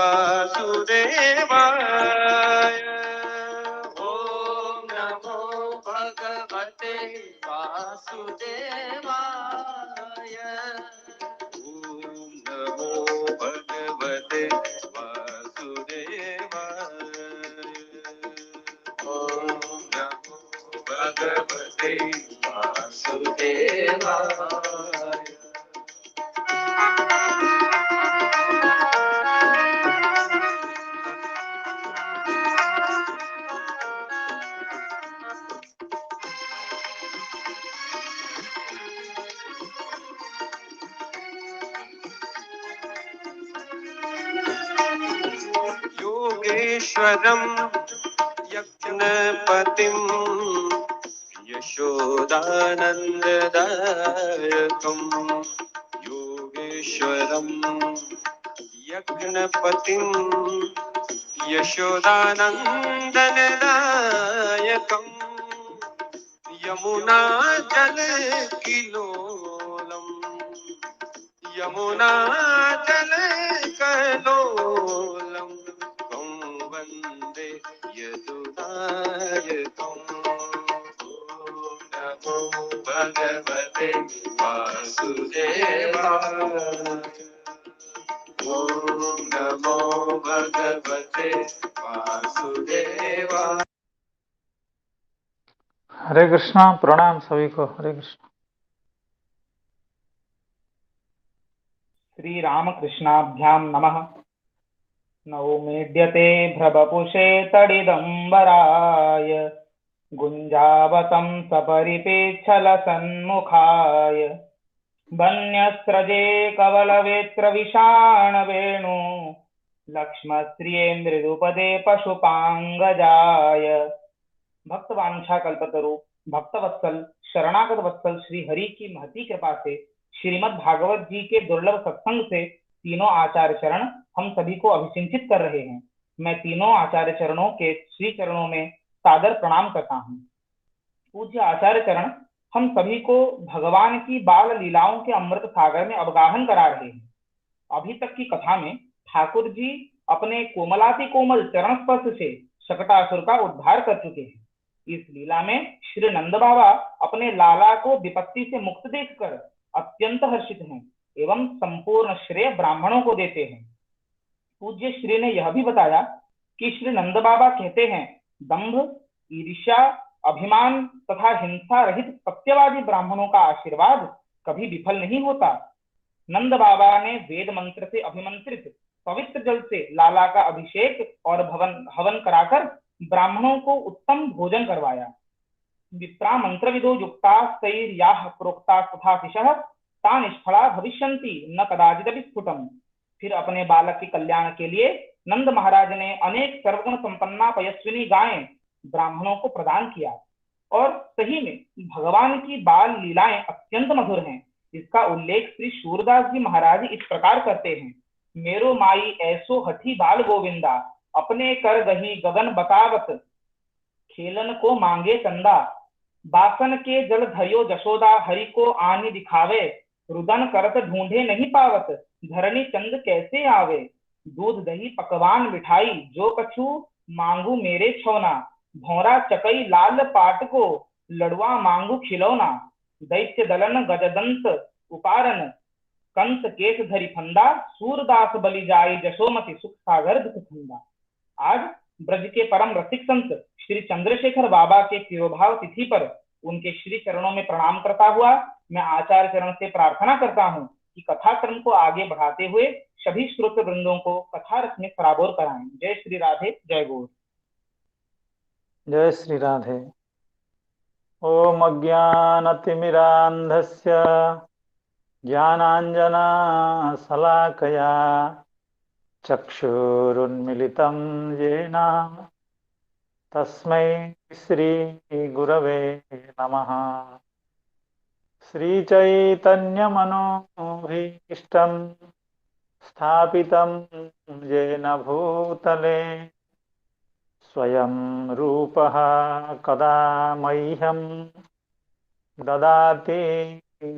वासुदेवाय। ओम नमो भगवते वासुदेवाय। ओम नमो भगवते वासुदेवाय। ओम नमो भगवते वासुदेवाय। योगेश्वरं यज्ञपतिं यशोदानन्ददायकं। योगेश्वरं यज्ञपतिं यशोदानन्ददायकं। यमुनाजलकिलोलं यमुनाजलकलोलं तं वन्दे यदुनायकम्। ॐ नमो भगवते वासुदेवाय। ॐ नमो भगवते वासुदेवाय। हरे कृष्णा। प्रणाम सभी को। हरे कृष्णा। श्री रामकृष्णाभ्याम नमः। नवमेद्यते भ्रवपुषे तडिदम्बराय गुञ्जावतं सपरिपेच्छलसन्मुखाय वन्यस्रजे कवलवेत्रविषाणवेणु लक्ष्मश्रिये मृदुपदे पशुपांगजाय। भक्तवांछा कल्पतरु भक्तवत्सल शरणागत वत्सल श्री हरि की महती कृपा से श्रीमद् भागवत जी के दुर्लभ सत्संग से तीनों आचार्य चरण हम सभी को अभिसिंचित कर रहे हैं। मैं तीनों आचार्य चरणों के श्री चरणों में सादर प्रणाम करता हूँ। पूज्य आचार्य चरण हम सभी को भगवान की बाल लीलाओं के अमृत सागर में अवगाहन करा रहे हैं। अभी तक की कथा में ठाकुर जी अपने कोमलाति कोमल चरण स्पर्श से शकटासुर का उद्धार कर चुके हैं। इस लीला में श्री नंद बाबा अपने लाला को विपत्ति से मुक्त देखकर अत्यंत हर्षित हैं एवं संपूर्ण श्रेय ब्राह्मणों को देते हैं। पूज्य श्री ने यह भी बताया कि श्री नंद बाबा कहते हैं, दंभ, ईर्ष्या, अभिमान तथा हिंसा रहित सत्यवादी ब्राह्मणों का आशीर्वाद कभी विफल नहीं होता। नंद बाबा ने वेद मंत्र से अभिमंत्रित पवित्र जल से लाला का अभिषेक और हवन कराकर ब्राह्मणों को उत्तम भोजन करवाया। विप्रा मंत्रविदो युक्तास्तैर्याः प्रोक्तास्तथातिशः ता निष्फला भविष्यन्ति न कदाचिदपि स्फुटम्। फिर अपने बालक के कल्याण के लिए नंद महाराज ने अनेक सर्वगुण संपन्ना पयस्विनी गायें ब्राह्मणों को प्रदान किया और सही में भगवान की बाल लीलाएं अत्यंत मधुर हैं। इसका उल्लेख श्री सूरदास जी महाराज इस प्रकार करते हैं, मेरो माई ऐसो हठी बाल गोविंदा अपने कर गही गगन बतावत खेलन को मांगे चंदा बासन के जल धरियो जशोदा हरि को आनी दिखावे रुदन करत ढूंढे नहीं पावत धरणी चंद कैसे आवे दूध दही पकवान मिठाई जो कछु मांगू मेरे छौना भौरा चकई लाल पाट को लड़वा मांगू खिलौना दैत्य दलन गजदंत उपारन कंस केस धरी फंदा सूरदास बलि जाई जशोमति सुख सागर दुख फंदा। आज ब्रज के परम रसिक संत श्री चंद्रशेखर बाबा के तिरोभाव तिथि पर उनके श्री चरणों में प्रणाम करता हुआ मैं आचार्य चरण से प्रार्थना करता हूँ कि कथा क्रम को आगे बढ़ाते हुए सभी श्रोत वृंदों को कथा रस में सराबोर कराएं। जय श्री राधे, जय गौर। जय श्री राधे। ओम अज्ञानतिमिरान्धस्य ज्ञानाञ्जनशलाकया चक्षुरुन्मिलितं येन तस्मै श्रीगुरवे नमः। श्रीचैतन्यमनोभीष्टं स्थापितं येन भूतले स्वयं रूपः कदा मह्यं ददाति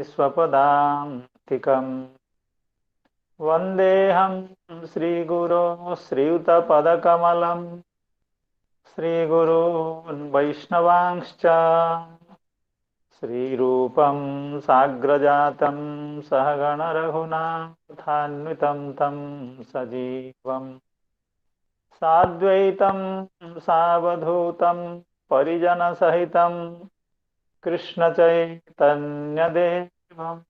स्वपदान्तिकम्। वन्देऽहं श्रीगुरो श्रीयुतपदकमलं श्रीगुरून् वैष्णवांश्च श्रीरूपं साग्रजातं सहगणरघुनाथान्वितं तं सजीवम् साद्वैतं सावधूतं परिजनसहितं कृष्णचैतन्यदेवम्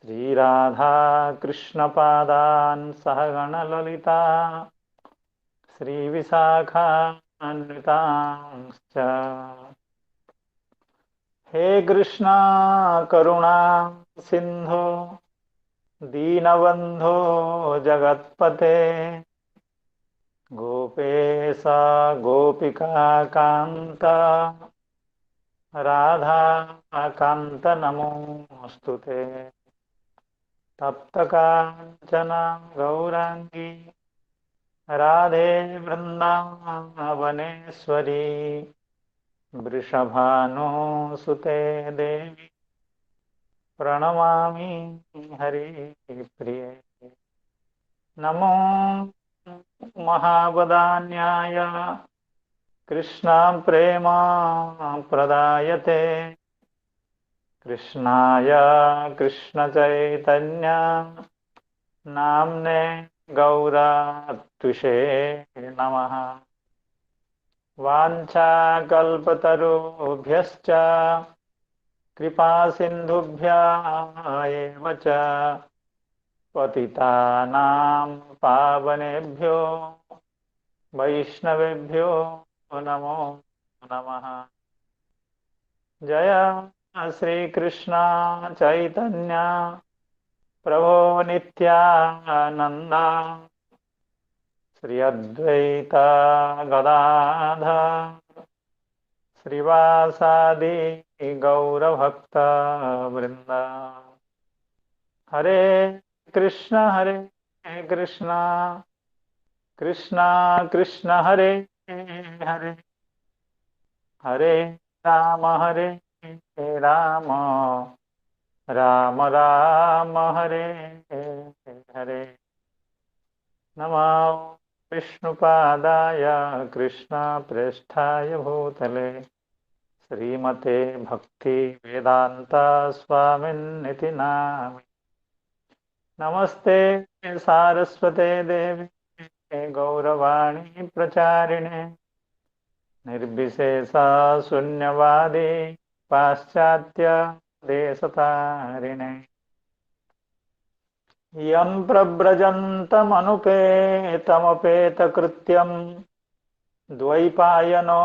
श्रीराधा कृष्णपादान् सहगणललिता श्रीविशाखान्वितांश्च हे कृष्णा करुणा सिन्धो दीनबन्धो जगत्पते गोपेश गोपिकान्त राधाकान्त नमोऽस्तु ते तप्तकाञ्चन गौराङ्गी राधे वृन्दावनेश्वरी वृषभानुसुते देवी प्रणमामि हरिप्रिये नमो महावदान्याय कृष्ण प्रेम प्रदायते कृष्णाय कृष्ण चैतन्य नाम्ने गौरत्विषे नमः वाञ्छाकल्पतरुभ्यश्च कृपासिन्धुभ्य एव च पतितानां पावनेभ्यो वैष्णवेभ्यो नमो नमः। जय श्री कृष्ण चैतन्य प्रभो नित्यानंद श्री अद्वैत गदाधर श्रीवासादि गौरभक्त वृंद। हरे कृष्ण कृष्ण कृष्ण कृष्ण हरे हरे हरे राम राम राम राम हरे हरे। नमो विष्णुपादाय कृष्णप्रेष्ठाय भूतले श्रीमते भक्ति वेदांत स्वामिन्निति नामिने। नमस्ते सारस्वते देवी गौरवाणी प्रचारिणे निर्विशेषा शून्यवादी पाश्चात्य देशतारिणे। यं प्रव्रजन्तमनुपेतमपेतकृत्यं द्वैपायनो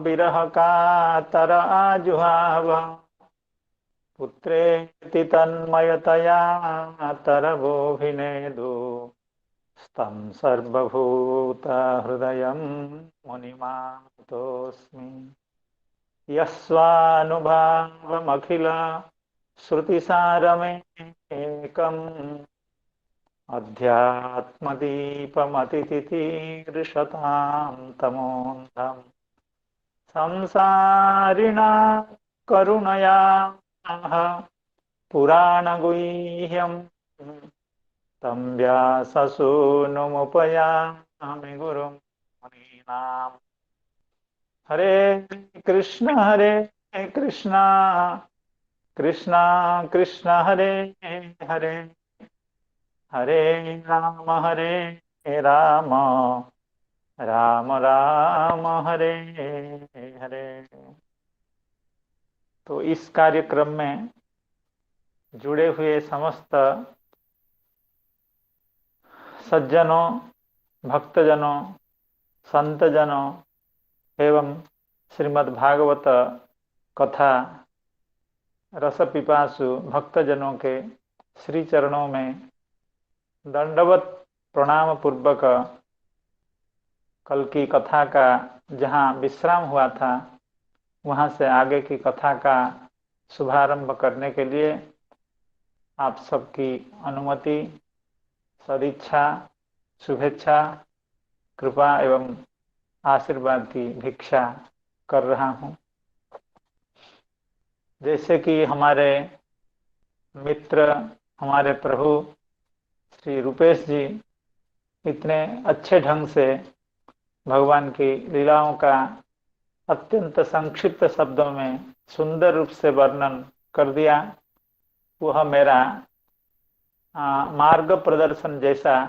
विरहकातर आजुहाव पुत्रेति तन्मयतया तरवोऽभिनेदु स्तं सर्वभूतहृदयं मुनिमानतोऽस्मि। यस्वानुभावमखिल श्रुतिसारमेकम् अध्यात्मदीपमतितितीर्षतां तमोऽन्धम् संसारिणा करुणयाः पुराणगुह्यं तं व्याससूनुमुपयामि गुरुं मुनीनाम्। हरे कृष्ण कृष्ण कृष्ण कृष्ण हरे हरे हरे राम राम राम राम हरे हरे। तो इस कार्यक्रम में जुड़े हुए समस्त सज्जनों, भक्तजनों, संतजनों एवं श्रीमद् भागवत कथा रस पिपासु भक्तजनों के श्री चरणों में दंडवत प्रणाम पूर्वक कल की कथा का जहाँ विश्राम हुआ था वहाँ से आगे की कथा का शुभारंभ करने के लिए आप सबकी अनुमति, सदिच्छा, शुभेच्छा, कृपा एवं आशीर्वाद की भिक्षा कर रहा हूँ। जैसे कि हमारे मित्र, हमारे प्रभु श्री रूपेश जी इतने अच्छे ढंग से भगवान की लीलाओं का अत्यंत संक्षिप्त शब्दों में सुंदर रूप से वर्णन कर दिया। वह मेरा मार्ग प्रदर्शन जैसा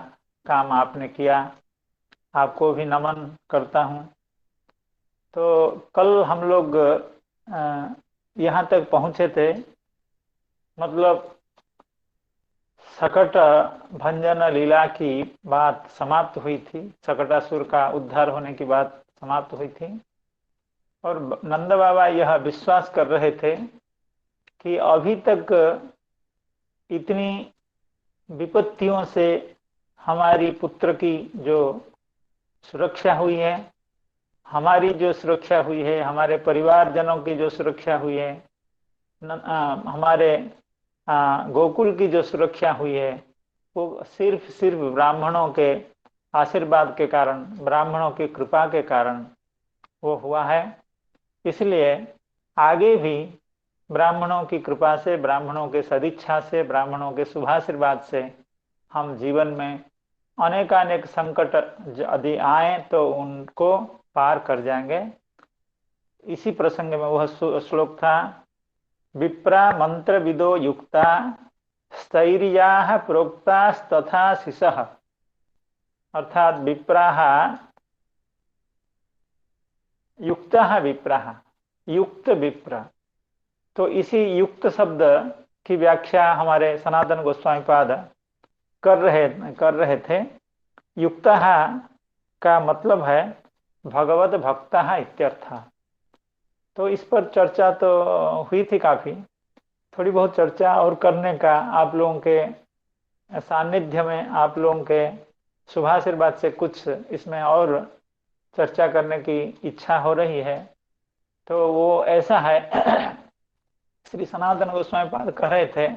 काम आपने किया, आपको भी नमन करता हूँ। तो कल हम लोग यहाँ तक पहुँचे थे, मतलब सकट भंजन लीला की बात समाप्त हुई थी, सकटासुर का उद्धार होने की बात समाप्त हुई थी। और नंद बाबा यह विश्वास कर रहे थे कि अभी तक इतनी विपत्तियों से हमारी पुत्र की जो सुरक्षा हुई है, हमारी जो सुरक्षा हुई है, हमारे परिवारजनों की जो सुरक्षा हुई है, हमारे गोकुल की जो सुरक्षा हुई है, वो सिर्फ ब्राह्मणों के आशीर्वाद के कारण, ब्राह्मणों की कृपा के कारण वो हुआ है। इसलिए आगे भी ब्राह्मणों की कृपा से, ब्राह्मणों के सदिच्छा से, ब्राह्मणों के शुभाशीर्वाद से हम जीवन में अनेकानेक संकट यदि आए तो उनको पार कर जाएंगे। इसी प्रसंग में वह श्लोक था, विप्रा मंत्र विदो युक्ता स्थैर्या प्रोक्ता तथा शिशः, अर्थात विप्राः युक्तः विप्राः, युक्त विप्र। तो इसी युक्त शब्द की व्याख्या हमारे सनातन गोस्वामी पाद कर रहे थे। युक्तः का मतलब है भगवत भक्तः इत्यर्थ। तो इस पर चर्चा तो हुई थी काफी, थोड़ी बहुत चर्चा और करने का आप लोगों के सानिध्य में, आप लोगों के शुभाशीर्वाद से कुछ इसमें और चर्चा करने की इच्छा हो रही है। तो वो ऐसा है, श्री सनातन गोस्वामी पाद कह रहे थे,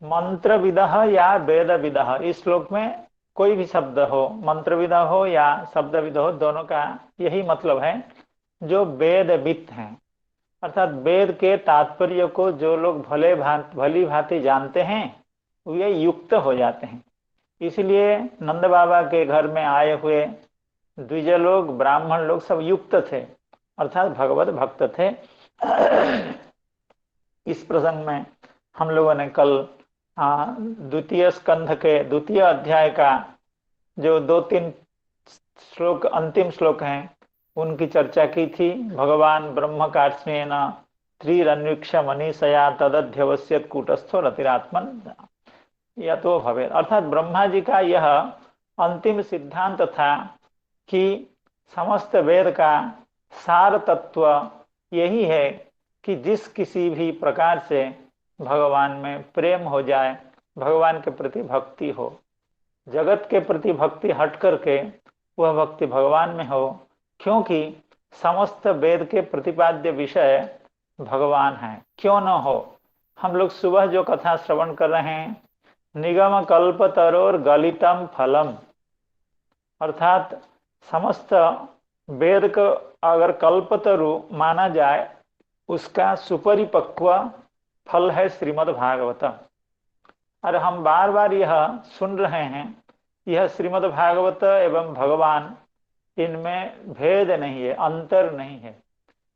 मंत्र विदः या वेद विदः, इस श्लोक में कोई भी शब्द हो, मंत्र विदा हो या शब्द विदा हो, दोनों का यही मतलब है, जो वेद वित्त हैं, अर्थात वेद के तात्पर्य को जो लोग भली भांति जानते हैं वे युक्त हो जाते हैं। इसलिए नंद बाबा के घर में आए हुए द्विज लोग, ब्राह्मण लोग सब युक्त थे, अर्थात भगवत भक्त थे। इस प्रसंग में हम लोगों ने कल द्वितीय स्कंध के द्वितीय अध्याय का जो 2-3 श्लोक, अंतिम श्लोक हैं, उनकी चर्चा की थी। भगवान ब्रह्म कार्ष्णेन त्रिरन्वीक्ष मनीषया तदध्यवस्यत कूटस्थो रतिरात्मन या तो भवे, अर्थात ब्रह्मा जी का यह अंतिम सिद्धांत था कि समस्त वेद का सार तत्व यही है कि जिस किसी भी प्रकार से भगवान में प्रेम हो जाए, भगवान के प्रति भक्ति हो, जगत के प्रति भक्ति हट करके वह भक्ति भगवान में हो, क्योंकि समस्त वेद के प्रतिपाद्य विषय भगवान है। क्यों न हो। हम लोग सुबह जो कथा श्रवण कर रहे हैं, निगम कल्पतरोर गलितम फलम, अर्थात समस्त वेद को अगर कल्पतरु माना जाए, उसका सुपरिपक्व फल है श्रीमद् भागवतम। और हम बार बार यह सुन रहे हैं, यह श्रीमद् भागवत एवं भगवान, इनमें भेद नहीं है, अंतर नहीं है।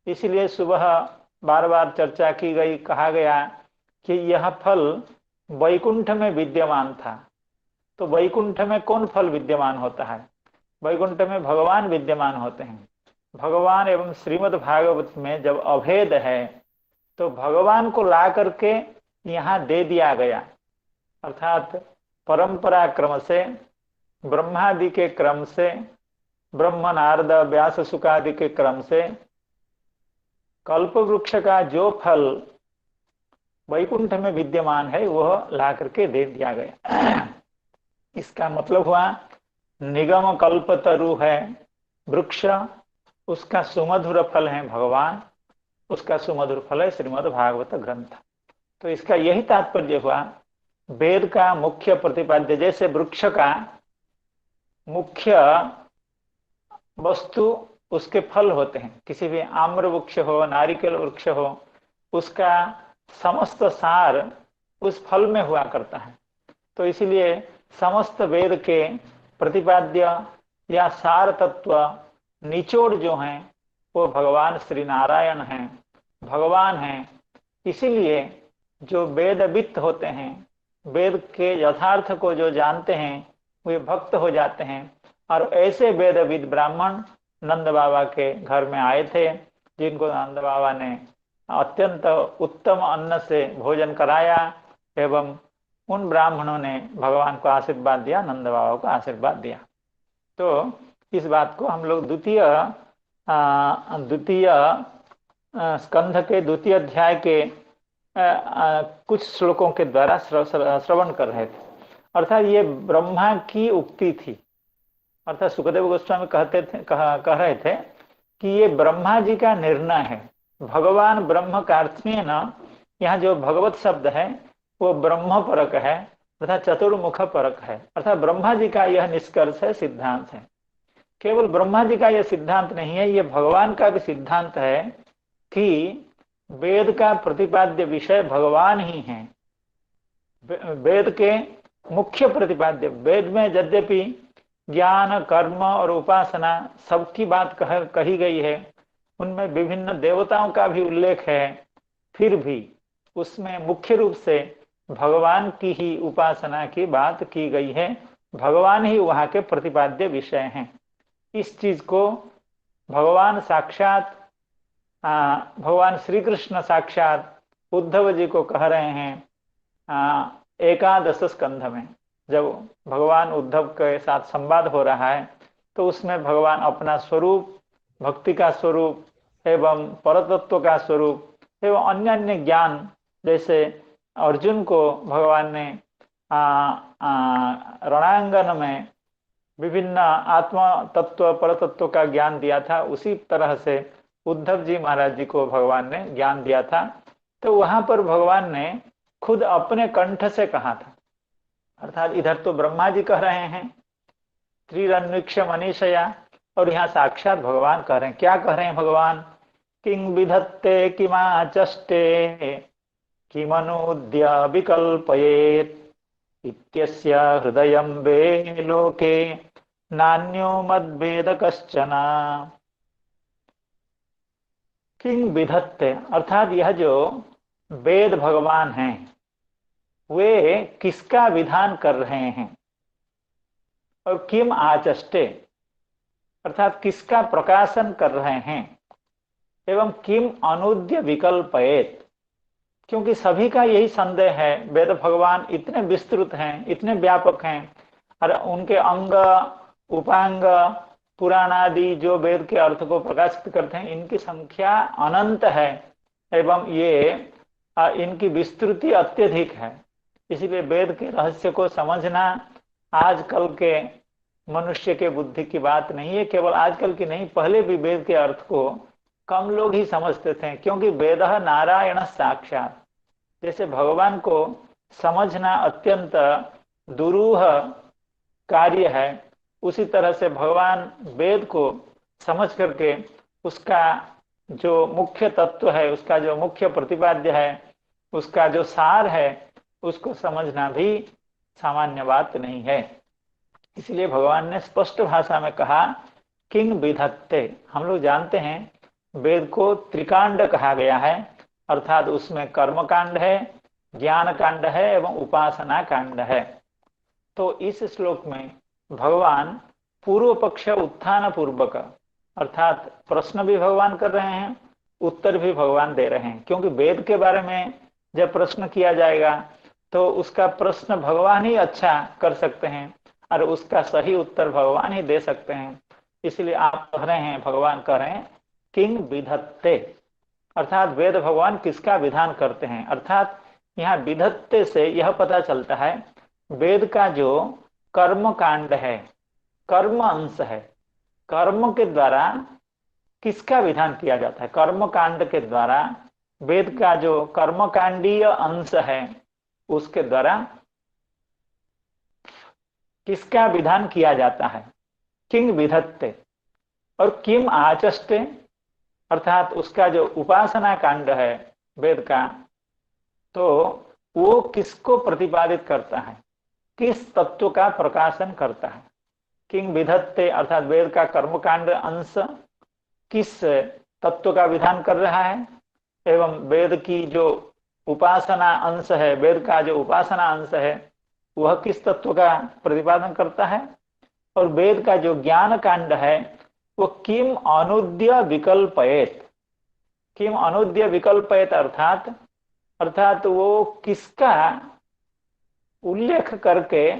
इसलिए सुबह बार बार चर्चा की गई, कहा गया कि यह फल वैकुंठ में विद्यमान था। तो वैकुंठ में कौन फल विद्यमान होता है? वैकुंठ में भगवान विद्यमान होते हैं। भगवान एवं श्रीमद् भागवत में जब अभेद है तो भगवान को ला करके यहाँ दे दिया गया, अर्थात परंपरा क्रम से, ब्रह्मादि के क्रम से, ब्रह्म नारद व्यास सुकादि के क्रम से कल्प वृक्ष का जो फल वैकुंठ में विद्यमान है वह ला करके दे दिया गया। इसका मतलब हुआ निगम कल्पतरु है वृक्ष, उसका सुमधुर फल है भगवान, उसका सुमधुर फल है श्रीमद् भागवत ग्रंथ। तो इसका यही तात्पर्य हुआ, वेद का मुख्य प्रतिपाद्य, जैसे वृक्ष का मुख्य वस्तु उसके फल होते हैं, किसी भी आम्र वृक्ष हो, नारिकेल वृक्ष हो, उसका समस्त सार उस फल में हुआ करता है। तो इसीलिए समस्त वेद के प्रतिपाद्य या सार तत्व निचोड़ जो हैं वो भगवान श्री नारायण हैं, भगवान हैं। इसीलिए जो वेदवित्त होते हैं, वेद के यथार्थ को जो जानते हैं, वे भक्त हो जाते हैं। और ऐसे वेदविद ब्राह्मण नंद बाबा के घर में आए थे, जिनको नंद बाबा ने अत्यंत उत्तम अन्न से भोजन कराया एवं उन ब्राह्मणों ने भगवान को आशीर्वाद दिया, नंद बाबा को आशीर्वाद दिया। तो इस बात को हम लोग द्वितीय स्कंध के द्वितीय अध्याय के कुछ श्लोकों के द्वारा श्रवण कर रहे थे। अर्थात ये ब्रह्मा की उक्ति थी। अर्थात सुखदेव गोस्वामी कह रहे थे कि ये ब्रह्मा जी का निर्णय है। भगवान ब्रह्म का अर्थ में न, यहाँ जो भगवत शब्द है वो ब्रह्म परक है, अर्थात चतुर्मुख परक है। अर्थात ब्रह्मा जी का यह निष्कर्ष है, सिद्धांत है। केवल ब्रह्मा जी का यह सिद्धांत नहीं है, ये भगवान का भी सिद्धांत है कि वेद का प्रतिपाद्य विषय भगवान ही है। वेद के मुख्य प्रतिपाद्य, वेद में यद्यपि ज्ञान, कर्म और उपासना सबकी बात कही गई है, उनमें विभिन्न देवताओं का भी उल्लेख है, फिर भी उसमें मुख्य रूप से भगवान की ही उपासना की बात की गई है। भगवान ही वहां के प्रतिपाद्य विषय हैं। इस चीज को भगवान साक्षात भगवान श्री कृष्ण साक्षात उद्धव जी को कह रहे हैं एकादश स्कंध में। जब भगवान उद्धव के साथ संवाद हो रहा है तो उसमें भगवान अपना स्वरूप, भक्ति का स्वरूप एवं परतत्व का स्वरूप एवं अन्य अन्य ज्ञान, जैसे अर्जुन को भगवान ने रणांगन में विभिन्न आत्मा तत्व परतत्व का ज्ञान दिया था, उसी तरह से उद्धव जी महाराज जी को भगवान ने ज्ञान दिया था। तो वहां पर भगवान ने खुद अपने कंठ से कहा था। अर्थात इधर तो ब्रह्मा जी कह रहे हैं त्रिरन्वीक्ष मनीषया, और यहाँ साक्षात भगवान कह रहे हैं। क्या कह रहे हैं भगवान? किंग विधत्ते किमाचष्टे किमनूद्य विकल्पयेत् इत्यस्य हृदयं वे लोके नान्यो मद्वेद कश्चन। किंग विधत्ते अर्थात यह जो वेद भगवान हैं वे किसका विधान कर रहे हैं, और किम आचष्टे अर्थात किसका प्रकाशन कर रहे हैं, एवं किम अनुद्य विकल्पयेत्, क्योंकि सभी का यही संदेह है। वेद भगवान इतने विस्तृत हैं, इतने व्यापक हैं, और उनके अंग, उपांग, पुराण आदि जो वेद के अर्थ को प्रकाशित करते हैं, इनकी संख्या अनंत है एवं ये इनकी विस्तृति अत्यधिक है। इसलिए वेद के रहस्य को समझना आजकल के मनुष्य के बुद्धि की बात नहीं है। केवल आजकल की नहीं, पहले भी वेद के अर्थ को कम लोग ही समझते थे, क्योंकि वेदः नारायण साक्षात, जैसे भगवान को समझना अत्यंत दुरूह कार्य है, उसी तरह से भगवान वेद को समझ करके उसका जो मुख्य तत्व है, उसका जो मुख्य प्रतिपाद्य है, उसका जो सार है, उसको समझना भी सामान्य बात नहीं है। इसलिए भगवान ने स्पष्ट भाषा में कहा किंग विधत्ते। हम लोग जानते हैं वेद को त्रिकांड कहा गया है, अर्थात उसमें कर्म कांड है, ज्ञान कांड है एवं उपासना कांड है। तो इस श्लोक में भगवान पूर्व पक्ष उत्थान पूर्वक, अर्थात प्रश्न भी भगवान कर रहे हैं, उत्तर भी भगवान दे रहे हैं। क्योंकि वेद के बारे में जब प्रश्न किया जाएगा तो उसका प्रश्न भगवान ही अच्छा कर सकते हैं और उसका सही उत्तर भगवान ही दे सकते हैं। इसलिए आप कह रहे हैं, भगवान कह रहे हैं किंग विधत्ते, अर्थात वेद भगवान किसका विधान करते हैं। अर्थात यहाँ विधत्ते से यह पता चलता है वेद का जो कर्म कांड है, कर्म अंश है, कर्म के द्वारा किसका विधान किया जाता है। कर्म कांड के द्वारा वेद का जो कर्मकांडीय अंश है उसके द्वारा किसका विधान किया जाता है, किंग विधत्ते। और किम आचष्टे अर्थात उसका जो उपासना कांड है वेद का, तो वो किसको प्रतिपादित करता है, किस तत्व का प्रकाशन करता है। किंग विधत्ते अर्थात वेद का कर्मकांड अंश किस तत्व का विधान कर रहा है, एवं वेद की जो उपासना अंश है, वेद का जो उपासना अंश है वह किस तत्व का प्रतिपादन करता है, और वेद का जो ज्ञान कांड है वो किम अनुद्य विकल्पयेत। किम अनुद्य विकल्पयेत अर्थात वो किसका उल्लेख करके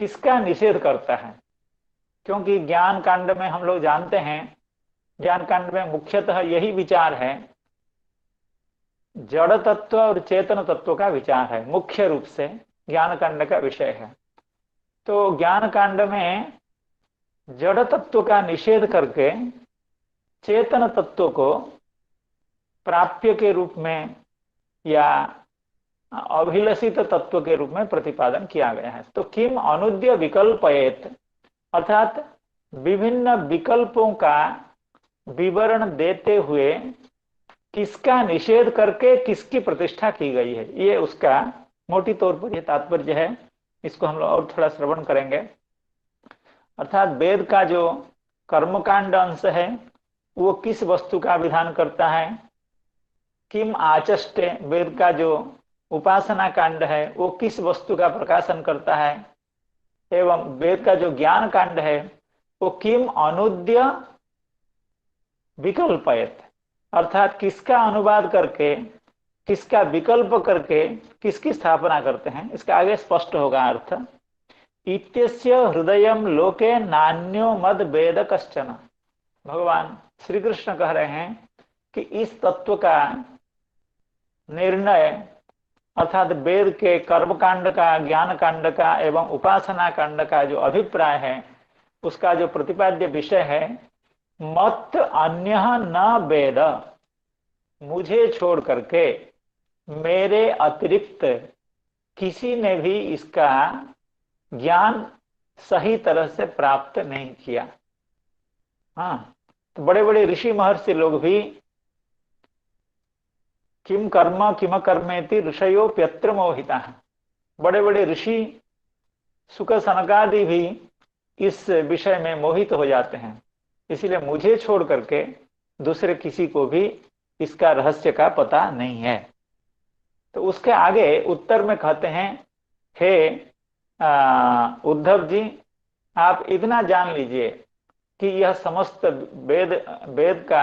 किसका निषेध करता है। क्योंकि ज्ञान कांड में हम लोग जानते हैं, ज्ञान कांड में मुख्यतः यही विचार है, जड़ तत्व और चेतन तत्व का विचार है, मुख्य रूप से ज्ञान कांड का विषय है। तो ज्ञान कांड में जड़ तत्व का निषेध करके चेतन तत्व को प्राप्य के रूप में या अभिलषित तत्व के रूप में प्रतिपादन किया गया है। तो किम अनुद्य विकल्पयेत अर्थात विभिन्न विकल्पों का विवरण देते हुए किसका निषेध करके किसकी प्रतिष्ठा की गई है, ये उसका मोटी तौर पर यह तात्पर्य है। इसको हम लोग और थोड़ा श्रवण करेंगे। अर्थात वेद का जो कर्मकांड अंश है वो किस वस्तु का विधान करता है। किम आचष्टे वेद का जो उपासना कांड है वो किस वस्तु का प्रकाशन करता है, एवं वेद का जो ज्ञान कांड है वो किम अनुद्य विकल्पयत अर्थात किसका अनुवाद करके किसका विकल्प करके किसकी स्थापना करते हैं। इसका आगे स्पष्ट होगा अर्थ। इत्यस्य हृदयम लोके नान्यो मद वेद कश्चन। भगवान श्री कृष्ण कह रहे हैं कि इस तत्व का निर्णय अर्थात वेद के कर्मकांड का, ज्ञान कांड का एवं उपासना कांड का जो अभिप्राय है, उसका जो प्रतिपाद्य विषय है, मत अन्य न वेद, मुझे छोड़ करके मेरे अतिरिक्त किसी ने भी इसका ज्ञान सही तरह से प्राप्त नहीं किया। हाँ, तो बड़े बड़े ऋषि महर्षि लोग भी किम कर्म किम कर्मेति ऋषयोप्यत्र मोहिता है। बड़े बड़े ऋषि सुख सनकादि भी इस विषय में मोहित हो जाते हैं। इसीलिए मुझे छोड़ करके दूसरे किसी को भी इसका रहस्य का पता नहीं है। तो उसके आगे उत्तर में कहते हैं, हे उद्धव जी, आप इतना जान लीजिए कि यह समस्त वेद का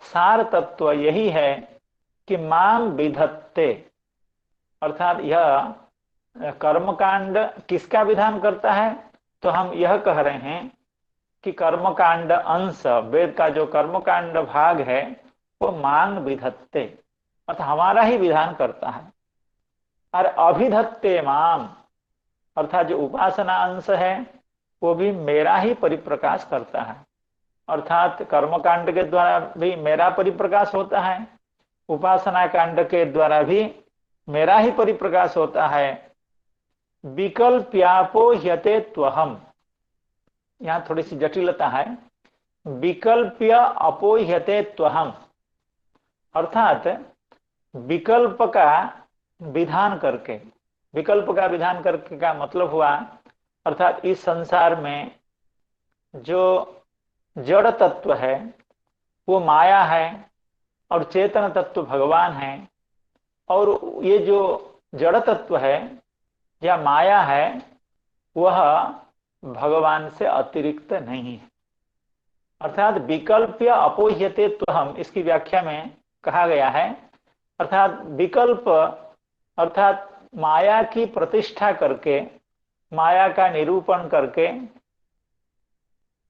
सार तत्व यही है कि माम विधत्ते अर्थात यह कर्मकांड किसका विधान करता है। तो हम यह कह रहे हैं कि कर्मकांड अंश, वेद का जो कर्मकांड भाग है वो मांग विधत्ते अर्थात हमारा ही विधान करता है। और अभिधत्ते माम अर्थात जो उपासना अंश है वो भी मेरा ही परिप्रकाश करता है। अर्थात कर्मकांड के द्वारा भी मेरा परिप्रकाश होता है, उपासना कांड के द्वारा भी मेरा ही परिप्रकाश होता है। विकल्प्यापोह्यते त्वहम, यहाँ थोड़ी सी जटिलता है। विकल्प्य अपोह्यते त्वहम अर्थात विकल्प का विधान करके, विकल्प का विधान करके का मतलब हुआ अर्थात इस संसार में जो जड़ तत्व है वो माया है और चेतन तत्व भगवान है, और ये जो जड़ तत्व है या माया है वह भगवान से अतिरिक्त नहीं है। अर्थात विकल्प्य अपोह्यते त्वहम, इसकी व्याख्या में कहा गया है अर्थात विकल्प अर्थात माया की प्रतिष्ठा करके, माया का निरूपण करके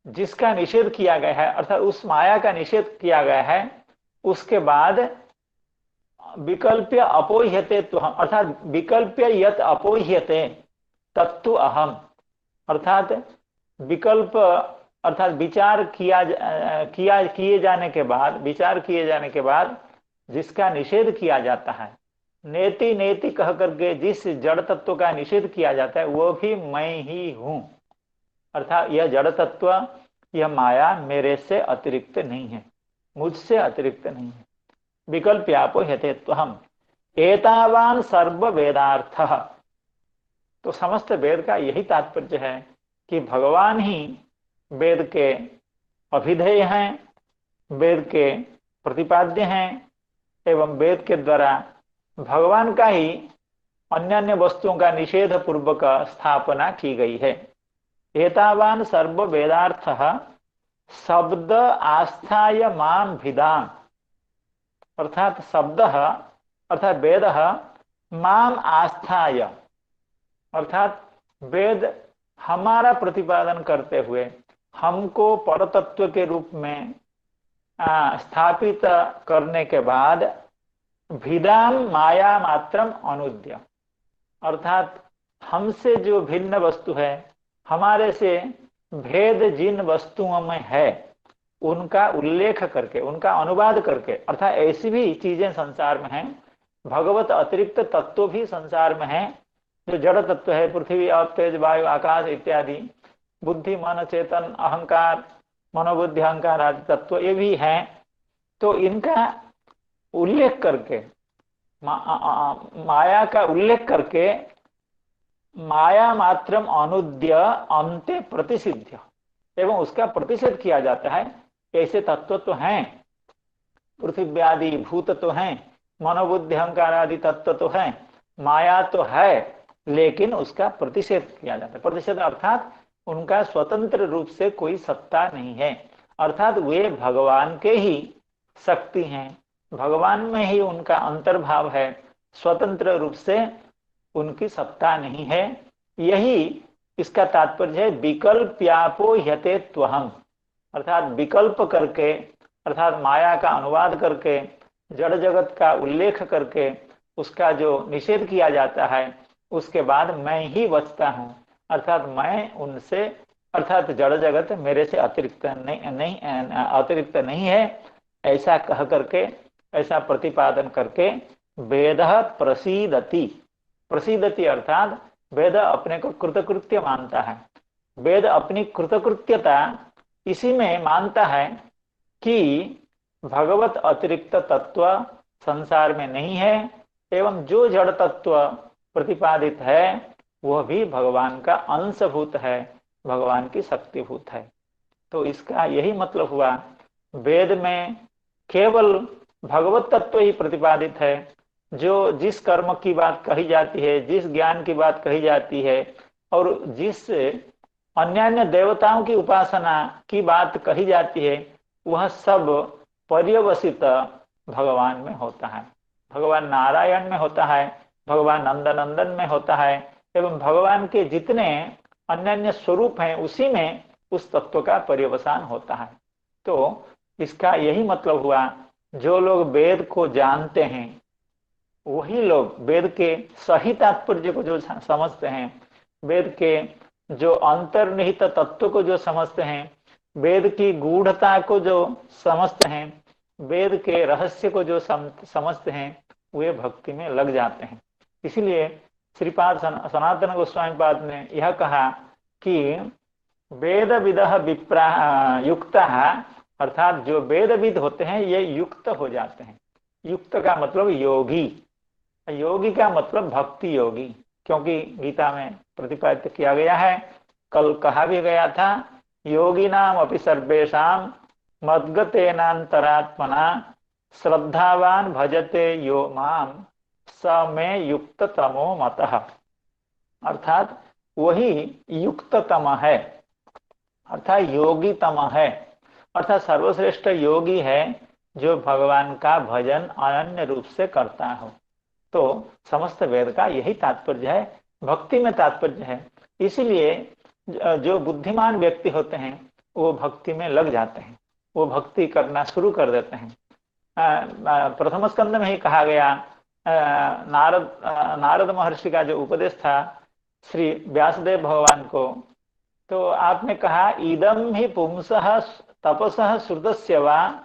जिसका निषेध किया गया है, अर्थात उस माया का निषेध किया गया है, उसके बाद विकल्प्य अपोह्यते त्वहम अर्थात विकल्प्य यत अपोह्यते तत्तु अहम अर्थात विकल्प अर्थात विचार किए जाने के बाद, विचार किए जाने के बाद जिसका निषेध किया जाता है, नेति नेति कह करके जिस जड़ तत्व का निषेध किया जाता है वो भी मैं ही हूं। अर्थात यह जड़ तत्व, यह माया मेरे से अतिरिक्त नहीं है, मुझसे अतिरिक्त नहीं है। विकल्प्यापोह्यते त्वहम एतावान सर्व वेदार्थ, तो समस्त वेद का यही तात्पर्य है कि भगवान ही वेद के अभिधेय हैं, वेद के प्रतिपाद्य हैं, एवं वेद के द्वारा भगवान का ही अन्य अन्य वस्तुओं का निषेध पूर्वक स्थापना की गई है। एतावान सर्व वेदार्थ शब्द आस्थाय माम भिदाम, अर्थात शब्द अर्थात वेद माम आस्थाय, अर्थात वेद हमारा प्रतिपादन करते हुए हमको परतत्व के रूप में स्थापित करने के बाद भिदाम माया मात्रम अनुद्य, अर्थात हमसे जो भिन्न वस्तु है, हमारे से भेद जिन वस्तुओं में है, उनका उल्लेख करके, उनका अनुवाद करके, अर्थात ऐसी भी चीजें संसार में हैं, भगवत अतिरिक्त तत्व भी संसार में हैं, जो जड़ तत्व है, पृथ्वी आप तेज वायु आकाश इत्यादि, बुद्धि मन चेतन अहंकार मनोबुद्धि अहंकार आदि तत्व ये भी हैं। तो इनका उल्लेख करके माया का उल्लेख करके माया मात्रम अनुद्य अंते प्रतिसिद्ध, एवं उसका प्रतिषेध किया जाता है। ऐसे तत्व तो हैं, पृथ्वी आदि भूत तो हैं, मनोबुद्धि अहंकार आदि तत्व तो हैं, माया तो है, लेकिन उसका प्रतिषेध किया जाता है। प्रतिषेध अर्थात उनका स्वतंत्र रूप से कोई सत्ता नहीं है, अर्थात वे भगवान के ही शक्ति हैं, भगवान में ही उनका अंतर्भाव है, स्वतंत्र रूप से उनकी सत्ता नहीं है। यही इसका तात्पर्य है विकल्प्यापो ह्यते त्वहम, अर्थात विकल्प करके, अर्थात माया का अनुवाद करके, जड़ जगत का उल्लेख करके उसका जो निषेध किया जाता है, उसके बाद मैं ही बचता हूँ, अर्थात मैं उनसे, अर्थात जड़ जगत मेरे से अतिरिक्त अतिरिक्त नहीं है, ऐसा कह करके, ऐसा प्रतिपादन करके वेद प्रसीदति, प्रसीदति अर्थात वेद अपने को कृतकृत्य मानता है। वेद अपनी कृतकृत्यता इसी में मानता है कि भगवत अतिरिक्त तत्व संसार में नहीं है, एवं जो जड़ तत्व प्रतिपादित है वह भी भगवान का अंशभूत है, भगवान की शक्तिभूत है। तो इसका यही मतलब हुआ, वेद में केवल भगवत तत्व ही प्रतिपादित है। जो जिस कर्म की बात कही जाती है, जिस ज्ञान की बात कही जाती है, और जिस अन्य देवताओं की उपासना की बात कही जाती है, वह सब पर्यवसित भगवान में होता है, भगवान नारायण में होता है, भगवान नंदनंदन में होता है, एवं भगवान के जितने अन्य स्वरूप हैं उसी में उस तत्व का पर्यवसान होता है। तो इसका यही मतलब हुआ, जो लोग वेद को जानते हैं वही लोग वेद के सही तात्पर्य को जो समझते हैं, वेद के जो अंतर्निहित तत्व को जो समझते हैं, वेद की गूढ़ता को जो समझते हैं, वेद के रहस्य को जो समझते हैं, वे भक्ति में लग जाते हैं। इसलिए श्रीपाद सनातन गोस्वामी पाद ने यह कहा कि वेद विदः विप्रा युक्त, अर्थात जो वेदविद होते हैं ये युक्त हो जाते हैं। युक्त का मतलब योगी, योगी का मतलब भक्ति योगी, क्योंकि गीता में प्रतिपादित किया गया है, कल कहा भी गया था, योगी नाम अपि सर्वेषां मद्गतेनांतरात्मना श्रद्धावान भजते यो माम स में युक्त तमो मतः, अर्थात वही युक्ततम है, अर्थात योगी तम है, अर्थात सर्वश्रेष्ठ योगी है जो भगवान का भजन अनन्य रूप से करता हो। तो समस्त वेद का यही तात्पर्य है, भक्ति में तात्पर्य है। इसीलिए जो बुद्धिमान व्यक्ति होते हैं वो भक्ति में लग जाते हैं, वो भक्ति करना शुरू कर देते हैं। प्रथम स्कंद में ही कहा गया, नारद महर्षि का जो उपदेश था श्री व्यासदेव भगवान को, तो आपने कहा इदम ही पुंसः तपसः श्रुतस्य वा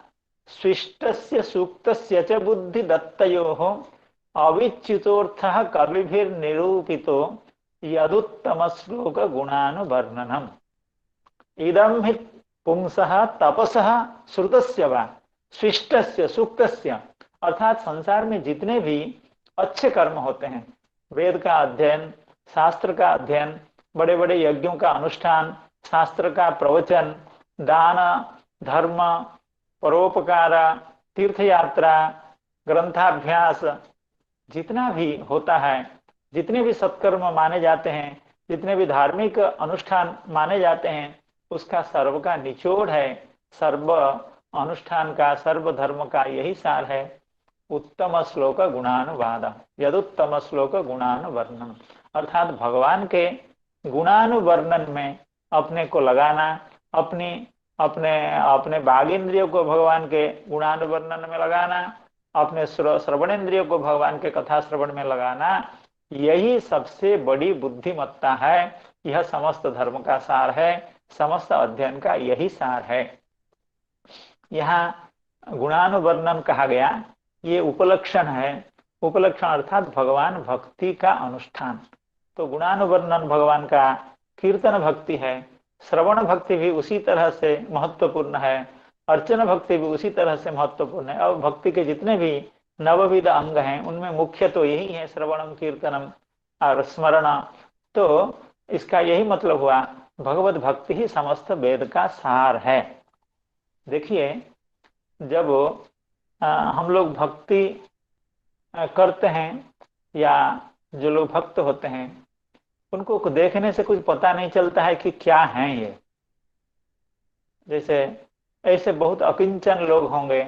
स्विष्टस्य सूक्तस्य च बुद्धि दत्तयोः अविच्युतोर्थः कविभिर्निरूपितो यदुत्तम श्लोक गुणानुवर्णनम। इदम हि पुंसः तपसः श्रुतस्य वा स्विष्टस्य सूक्तस्य, अर्थात संसार में जितने भी अच्छे कर्म होते हैं, वेद का अध्ययन, शास्त्र का अध्ययन, बड़े बड़े यज्ञों का अनुष्ठान, शास्त्र का प्रवचन, दान, धर्म, परोपकार, तीर्थ यात्रा, ग्रंथाभ्यास, जितना भी होता है, जितने भी सत्कर्म माने जाते हैं, जितने भी धार्मिक अनुष्ठान माने जाते हैं, उसका सर्व का निचोड़ है, सर्व अनुष्ठान का, सर्व धर्म का यही सार है। उत्तम श्लोक गुणानुवाद, यदुत्तम श्लोक गुणानुवर्णन, अर्थात भगवान के गुणानुवर्णन में अपने को लगाना, अपनी अपने अपने बाघ इंद्रियों को भगवान के गुणानुवर्णन में लगाना, अपने श्रवण इंद्रियों को भगवान के कथा श्रवण में लगाना, यही सबसे बड़ी बुद्धिमत्ता है। यह समस्त धर्म का सार है, समस्त अध्ययन का यही सार है। यहाँ गुणानुवर्णन कहा गया, ये उपलक्षण है। उपलक्षण अर्थात भगवान भक्ति का अनुष्ठान। तो गुणानुवर्णन भगवान का कीर्तन भक्ति है, श्रवण भक्ति भी उसी तरह से महत्वपूर्ण है, अर्चन भक्ति भी उसी तरह से महत्वपूर्ण है। और भक्ति के जितने भी नवविध अंग हैं उनमें मुख्य तो यही है, श्रवणम, कीर्तनम और स्मरण। तो इसका यही मतलब हुआ, भगवत भक्ति ही समस्त वेद का सार है। देखिए, जब हम लोग भक्ति करते हैं या जो लोग भक्त होते हैं, उनको देखने से कुछ पता नहीं चलता है कि क्या है ये। जैसे ऐसे बहुत अकिंचन लोग होंगे,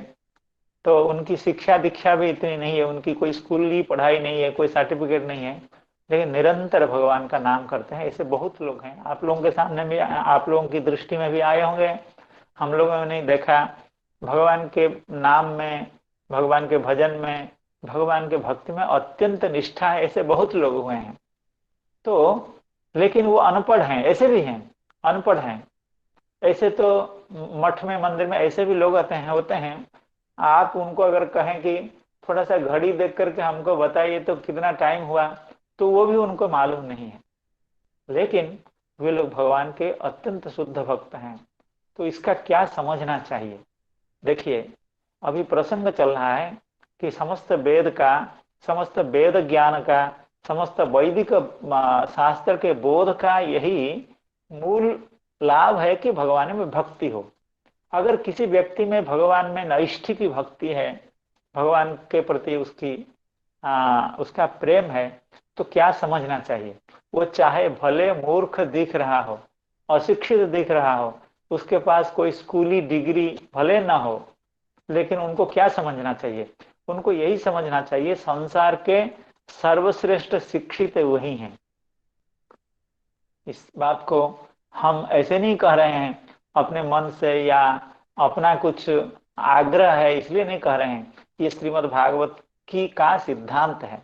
तो उनकी शिक्षा दीक्षा भी इतनी नहीं है, उनकी कोई स्कूल की पढ़ाई नहीं है, कोई सर्टिफिकेट नहीं है, लेकिन निरंतर भगवान का नाम करते हैं। ऐसे बहुत लोग हैं, आप लोगों के सामने भी, आप लोगों की दृष्टि में भी आए होंगे, हम लोगों ने नहीं देखा। भगवान के नाम में, भगवान के भजन में, भगवान के भक्ति में अत्यंत निष्ठा है, ऐसे बहुत लोग हुए हैं। तो लेकिन वो अनपढ़ हैं, ऐसे भी हैं, अनपढ़ हैं। ऐसे तो मठ में, मंदिर में ऐसे भी लोग होते हैं। आप उनको अगर कहें कि थोड़ा सा घड़ी देख करके हमको बताइए तो कितना टाइम हुआ, तो वो भी उनको मालूम नहीं है। लेकिन वे लोग भगवान के अत्यंत शुद्ध भक्त हैं। तो इसका क्या समझना चाहिए? देखिए, अभी प्रसंग चल रहा है कि समस्त वेद का, समस्त वेद ज्ञान का, समस्त वैदिक शास्त्र के बोध का यही मूल लाभ है कि भगवान में भक्ति हो। अगर किसी व्यक्ति में भगवान में नैष्ठिक की भक्ति है, भगवान के प्रति उसका प्रेम है, तो क्या समझना चाहिए? वो चाहे भले मूर्ख दिख रहा हो, अशिक्षित दिख रहा हो, उसके पास कोई स्कूली डिग्री भले ना हो, लेकिन उनको क्या समझना चाहिए? उनको यही समझना चाहिए, संसार के सर्वश्रेष्ठ शिक्षित वही हैं। इस बात को हम ऐसे नहीं कह रहे हैं अपने मन से, या अपना कुछ आग्रह है इसलिए नहीं कह रहे हैं। ये श्रीमद् भागवत की का सिद्धांत है।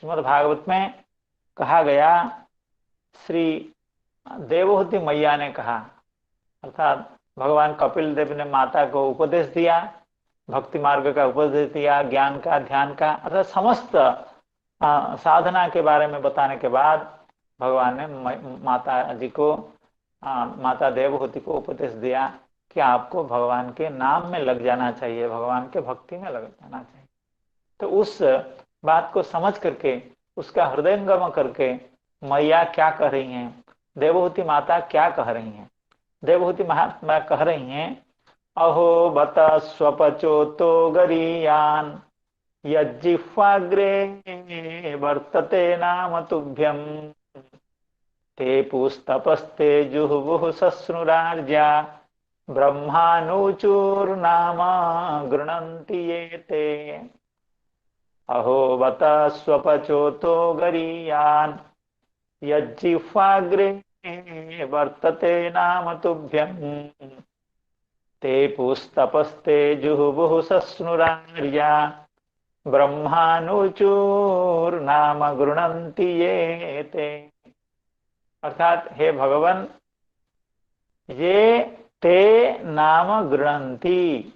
श्रीमद् भागवत में कहा गया, श्री देवहूति मैया ने कहा, अर्थात भगवान कपिल देव ने माता को उपदेश दिया, भक्ति मार्ग का उपदेश दिया, ज्ञान का, ध्यान का, अर्थात समस्त साधना के बारे में बताने के बाद भगवान ने माता जी को, माता देवहूति को उपदेश दिया कि आपको भगवान के नाम में लग जाना चाहिए, भगवान के भक्ति में लग जाना चाहिए। तो उस बात को समझ करके, उसका हृदयंगम करके मैया क्या कह रही हैं, देवहूति माता क्या कह रही हैं? देवहूति महात्मा कह रही हैं, अहो बत स्वपचो तो गरीयान यज्जिह्वाग्रे वर्तते नाम तुभ्यम ते पुस्तपस्ते जुहुवुः सस्नुरार्या ब्रह्मानुचूर्नाम गृणन्ति ये ते। अहो बत स्वपचो तो गरीयान यज्जिह्वाग्रे वर्तते नाम तुभ्यम ते पुस्तपस्ते जुहुवुः सस्नुरार्या ब्रह्मानुचूर्नाम गृणन्ति ये ते। अर्थात हे भगवान, ये ते नाम गृणन्ति,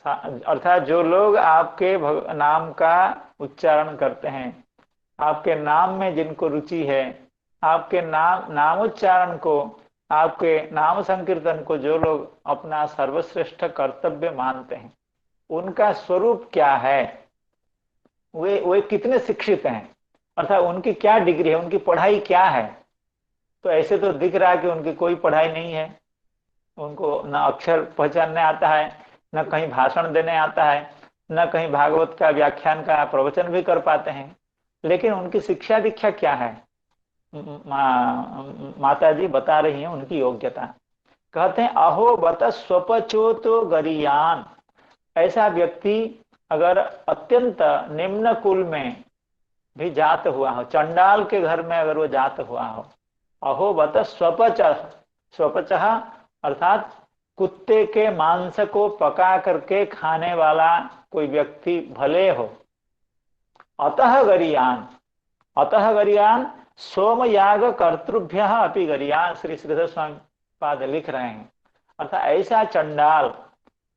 अर्थात जो लोग आपके नाम का उच्चारण करते हैं, आपके नाम में जिनको रुचि है, आपके नामोच्चारण को, आपके नाम संकीर्तन को जो लोग अपना सर्वश्रेष्ठ कर्तव्य मानते हैं, उनका स्वरूप क्या है, वे कितने शिक्षित हैं, अर्थात उनकी क्या डिग्री है, उनकी पढ़ाई क्या है। तो ऐसे तो दिख रहा है कि उनकी कोई पढ़ाई नहीं है, उनको न अक्षर पहचानने आता है, न कहीं भाषण देने आता है, न कहीं भागवत का व्याख्यान का प्रवचन भी कर पाते हैं। लेकिन उनकी शिक्षा दीक्षा क्या है, माता जी बता रही हैं उनकी योग्यता। कहते हैं अहो बत स्वपचो तो गरियान। ऐसा व्यक्ति अगर अत्यंत निम्न कुल में भी जात हुआ हो, चंडाल के घर में अगर वो जात हुआ हो, अहो बत स्वपच, स्वपच अर्थात कुत्ते के मांस को पका करके खाने वाला कोई व्यक्ति भले हो। अतः गरियान, अतः गरियान सोमयाग कर्तृभ्य अपि गरियान, श्री श्रीधर स्वामी पाद लिख रहे हैं। अर्थात ऐसा चंडाल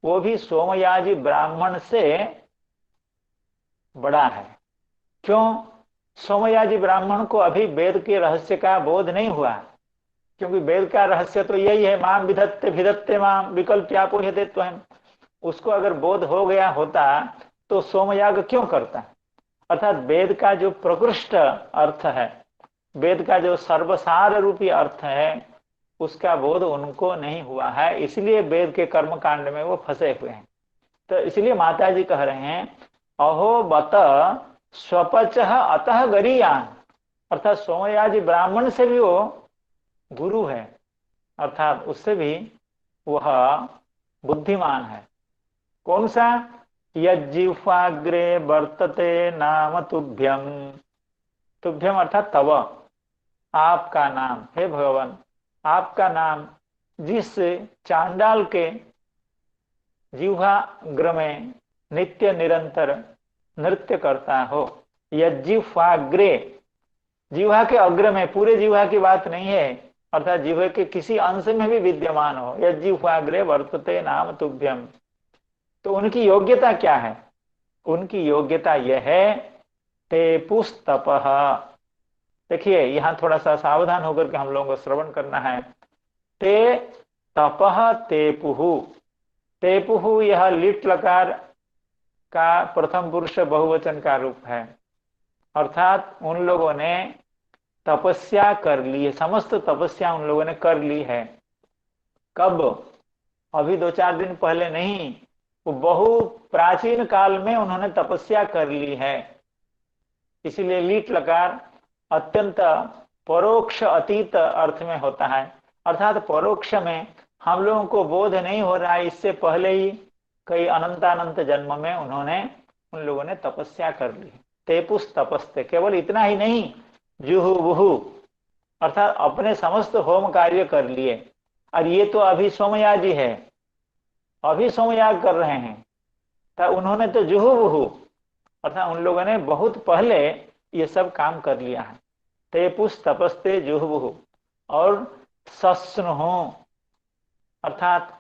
वो भी सोमयाजी ब्राह्मण से बड़ा है। क्यों? सोमयाजी ब्राह्मण को अभी वेद के रहस्य का बोध नहीं हुआ, क्योंकि वेद का रहस्य तो यही है, माम विधत्ते विधत्ते माम विकल्प्यापोह्यते त्वं। उसको अगर बोध हो गया होता तो सोमयाग क्यों करता। अर्थात वेद का जो प्रकृष्ट अर्थ है, वेद का जो सर्वसार रूपी अर्थ है, उसका बोध उनको नहीं हुआ है, इसलिए वेद के कर्म कांड में वो फंसे हुए हैं। तो इसलिए माता जी कह रहे हैं अहो बत स्वपच अतः गरियान, अर्थात सोमयाजी ब्राह्मण से भी वो गुरु है, अर्थात उससे भी वह बुद्धिमान है। कौन सा? यज्जिह्वाग्रे वर्तते नाम तुभ्यम, तुभ्यम अर्थात तव, आपका नाम, हे भगवान आपका नाम जिस चांडाल के जिह्वाग्र में नित्य निरंतर नृत्य करता हो। यज्जिह्वाग्रे, जिह्वा के अग्र में, पूरे जिह्वा की बात नहीं है, अर्थात जिह्वा के किसी अंश में भी विद्यमान हो। यज्जिह्वाग्रे वर्तते नाम तुभ्यम। तो उनकी योग्यता क्या है? उनकी योग्यता यह है ते पुस्तपः। देखिए यहां थोड़ा सा सावधान होकर के हम लोगों को श्रवण करना है। ते तपः तेपुहु, तेपुहु यह लिट लकार का प्रथम पुरुष बहुवचन का रूप है, अर्थात उन लोगों ने तपस्या कर ली है, समस्त तपस्या उन लोगों ने कर ली है। कब? अभी 2-4 दिन पहले नहीं, वो बहु प्राचीन काल में उन्होंने तपस्या कर ली है। इसीलिए लीट लकार अत्यंत परोक्ष अतीत अर्थ में होता है, अर्थात परोक्ष में हम लोगों को बोध नहीं हो रहा है, इससे पहले ही कई अनंतानंत जन्म में उन्होंने, उन लोगों ने तपस्या कर ली। तेपुस तपस्ते, केवल इतना ही नहीं, जुहु वुहु अर्थात अपने समस्त होम कार्य कर लिए। और ये तो अभी सोमयाजी है, अभी सोमयाग कर रहे हैं, तो उन्होंने तो जुहु वुहु अर्थात उन लोगों ने बहुत पहले ये सब काम कर लिया है। तेपुस तपस्ते जुहु वुहु। और सस्नुहु अर्थात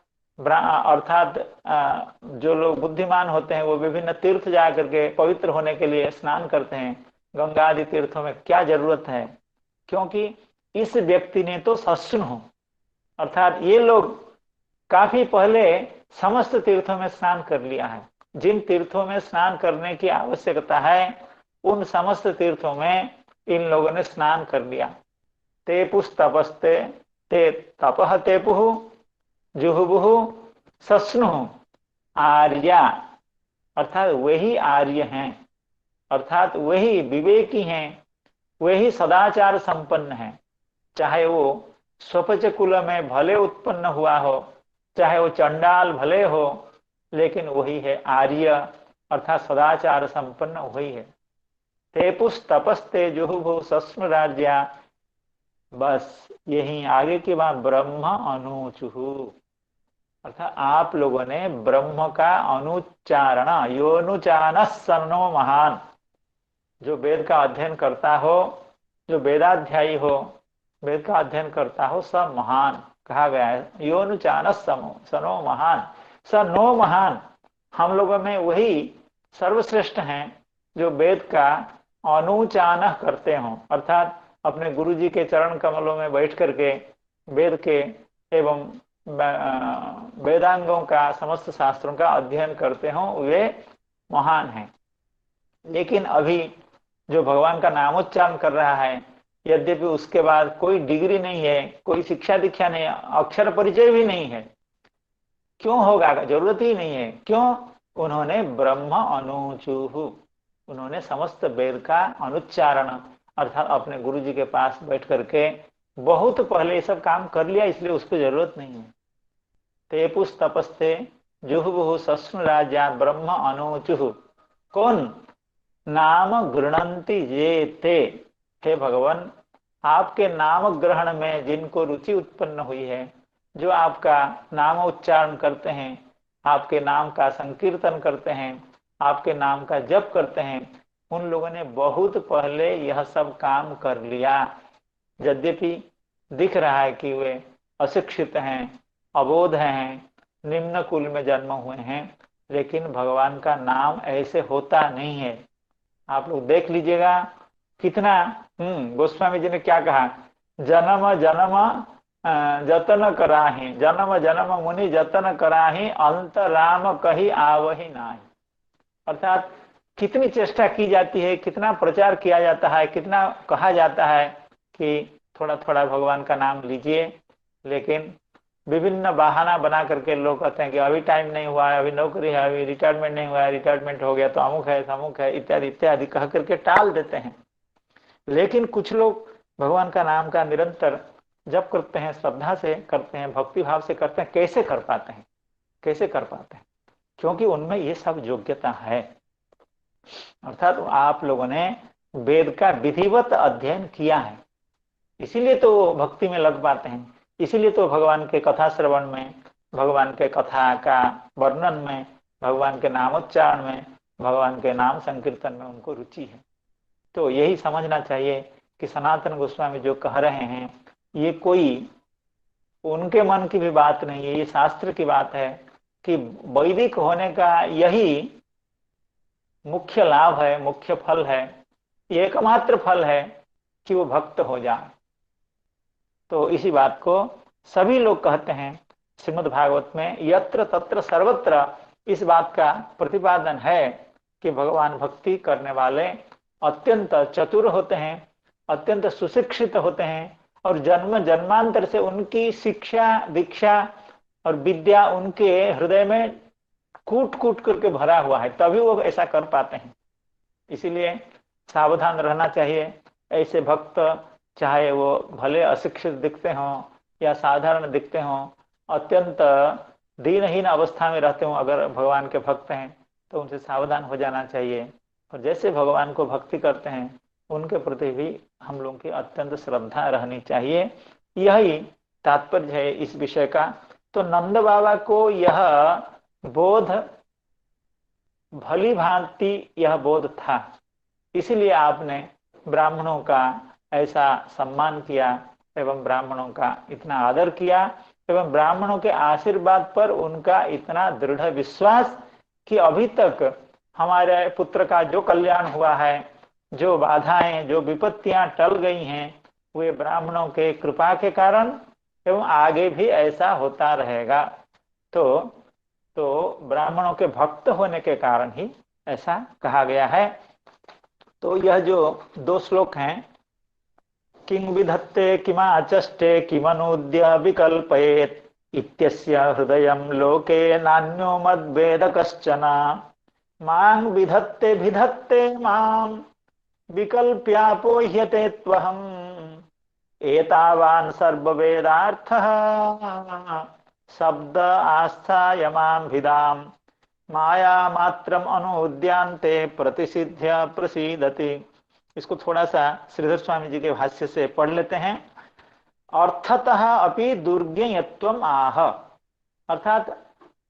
जो लोग बुद्धिमान होते हैं वो विभिन्न तीर्थ जा करके पवित्र होने के लिए स्नान करते हैं। गंगा आदि तीर्थों में क्या जरूरत है, क्योंकि इस व्यक्ति ने तो सस्नु अर्थात ये लोग काफी पहले समस्त तीर्थों में स्नान कर लिया है। जिन तीर्थों में स्नान करने की आवश्यकता है उन समस्त तीर्थों में इन लोगों ने स्नान कर लिया। तेपुस तपस्ते, ते तपह तेपुहु जुहुबुहु सस्नु आर्या, अर्थात वही आर्य हैं, अर्थात वही विवेकी हैं, वही सदाचार संपन्न हैं। चाहे वो स्वपच कुल में भले उत्पन्न हुआ हो, चाहे वो चंडाल भले हो, लेकिन वही है आर्य, अर्थात सदाचार संपन्न वही है। तेपुस तपस्ते जुहुभु सस्नु राज्या, बस यही आगे की बात, ब्रह्म अनुचुहु अर्थात आप लोगों ने ब्रह्म का अनुच्चारण, योनुचान सन्नो महान, जो वेद का अध्ययन करता हो, जो वेदाध्यायी हो, वेद का अध्ययन करता हो, सब महान कहा गया है। योनुचान सनो महान, स नो महान, हम लोगों में वही सर्वश्रेष्ठ हैं जो वेद का अनुचान करते हों, अर्थात अपने गुरु जी के चरण कमलों में बैठ करके वेद के एवं वेदांगों का, समस्त शास्त्रों का अध्ययन करते हों, वे महान हैं। लेकिन अभी जो भगवान का नामोच्चारण कर रहा है, यद्यपि उसके बाद कोई डिग्री नहीं है, कोई शिक्षा दीक्षा नहीं है, अक्षर परिचय भी नहीं है, क्यों होगा? जरूरत ही नहीं है। क्यों? उन्होंने ब्रह्म अनुचुहु, उन्होंने समस्त वेद का अनुच्चारण अर्थात अपने गुरु जी के पास बैठ करके बहुत पहले ये सब काम कर लिया, इसलिए उसको जरूरत नहीं है। ते पुष तपस्ते जुहुबुहु सस्नु राजा ब्रह्म अनुचुहु। कौन? नाम गृणंती ये ते। हे भगवान, आपके नाम ग्रहण में जिनको रुचि उत्पन्न हुई है, जो आपका नाम उच्चारण करते हैं, आपके नाम का संकीर्तन करते हैं, आपके नाम का जप करते हैं, उन लोगों ने बहुत पहले यह सब काम कर लिया। यद्यपि दिख रहा है कि वे अशिक्षित हैं, अबोध हैं, निम्न कुल में जन्म हुए हैं, लेकिन भगवान का नाम ऐसे होता नहीं है। आप लोग देख लीजिएगा कितना। गोस्वामी जी ने क्या कहा? जन्म जन्म जतन कराही, जन्म जन्म मुनि जतन कराही, अंत राम कही आवही नाही। अर्थात कितनी चेष्टा की जाती है, कितना प्रचार किया जाता है, कितना कहा जाता है कि थोड़ा थोड़ा भगवान का नाम लीजिए, लेकिन विभिन्न बहाना बना करके लोग कहते हैं कि अभी टाइम नहीं हुआ है, अभी नौकरी है, अभी रिटायरमेंट नहीं हुआ है, रिटायरमेंट हो गया तो अमुक है तमुक है इत्यादि इत्यादि कह करके टाल देते हैं। लेकिन कुछ लोग भगवान का नाम का निरंतर जप करते हैं, श्रद्धा से करते हैं, भक्ति भाव से करते हैं। कैसे कर पाते हैं? कैसे कर पाते हैं? क्योंकि उनमें ये सब योग्यता है। अर्थात आप लोगों ने वेद का विधिवत अध्ययन किया है, इसीलिए तो भक्ति में लग पाते हैं, इसीलिए तो भगवान के कथा श्रवण में, भगवान के कथा का वर्णन में, भगवान के नामोच्चारण में, भगवान के नाम संकीर्तन में उनको रुचि है। तो यही समझना चाहिए कि सनातन गोस्वामी जो कह रहे हैं ये कोई उनके मन की भी बात नहीं है, ये शास्त्र की बात है कि वैदिक होने का यही मुख्य लाभ है, मुख्य फल है, एकमात्र फल है कि वो भक्त हो जाए। तो इसी बात को सभी लोग कहते हैं। श्रीमद् भागवत में यत्र तत्र सर्वत्र इस बात का प्रतिपादन है कि भगवान भक्ति करने वाले अत्यंत चतुर होते हैं, अत्यंत सुशिक्षित होते हैं, और जन्म जन्मांतर से उनकी शिक्षा दीक्षा और विद्या उनके हृदय में कूट कूट करके भरा हुआ है, तभी वो ऐसा कर पाते हैं। इसीलिए सावधान रहना चाहिए। ऐसे भक्त चाहे वो भले अशिक्षित दिखते हों या साधारण दिखते हों, अत्यंत दीनहीन अवस्था में रहते हों, अगर भगवान के भक्त हैं तो उनसे सावधान हो जाना चाहिए। और जैसे भगवान को भक्ति करते हैं उनके प्रति भी हम लोगों की अत्यंत श्रद्धा रहनी चाहिए। यही तात्पर्य है इस विषय का। तो नंद बाबा को यह बोध भली भांति यह बोध था, इसीलिए आपने ब्राह्मणों का ऐसा सम्मान किया एवं ब्राह्मणों का इतना आदर किया एवं ब्राह्मणों के आशीर्वाद पर उनका इतना दृढ़ विश्वास कि अभी तक हमारे पुत्र का जो कल्याण हुआ है, जो बाधाएं, जो विपत्तियां टल गई हैं, वे ब्राह्मणों के कृपा के कारण एवं आगे भी ऐसा होता रहेगा। तो ब्राह्मणों के भक्त होने के कारण ही ऐसा कहा गया है। तो यह जो 2 श्लोक हैं, किंग विधत्ते किमाचष्टे किमनूद्य विकल्पयेत् इत्यस्य हृदयं लोके नान्यो मद्वेद कश्चन मां विधत्ते भिधत्ते मां विकल्प्यापोह्यते त्वहम् एतावान् सर्ववेदार्थः शब्द आस्थाय मां भिदाम् माया मात्रम अनुद्यांते प्रतिसिद्ध्य प्रसीदति। इसको थोड़ा सा श्रीधर स्वामी जी के भाष्य से पढ़ लेते हैं। अर्थतः अपि दुर्ज्ञेयत्वम आह, अर्थात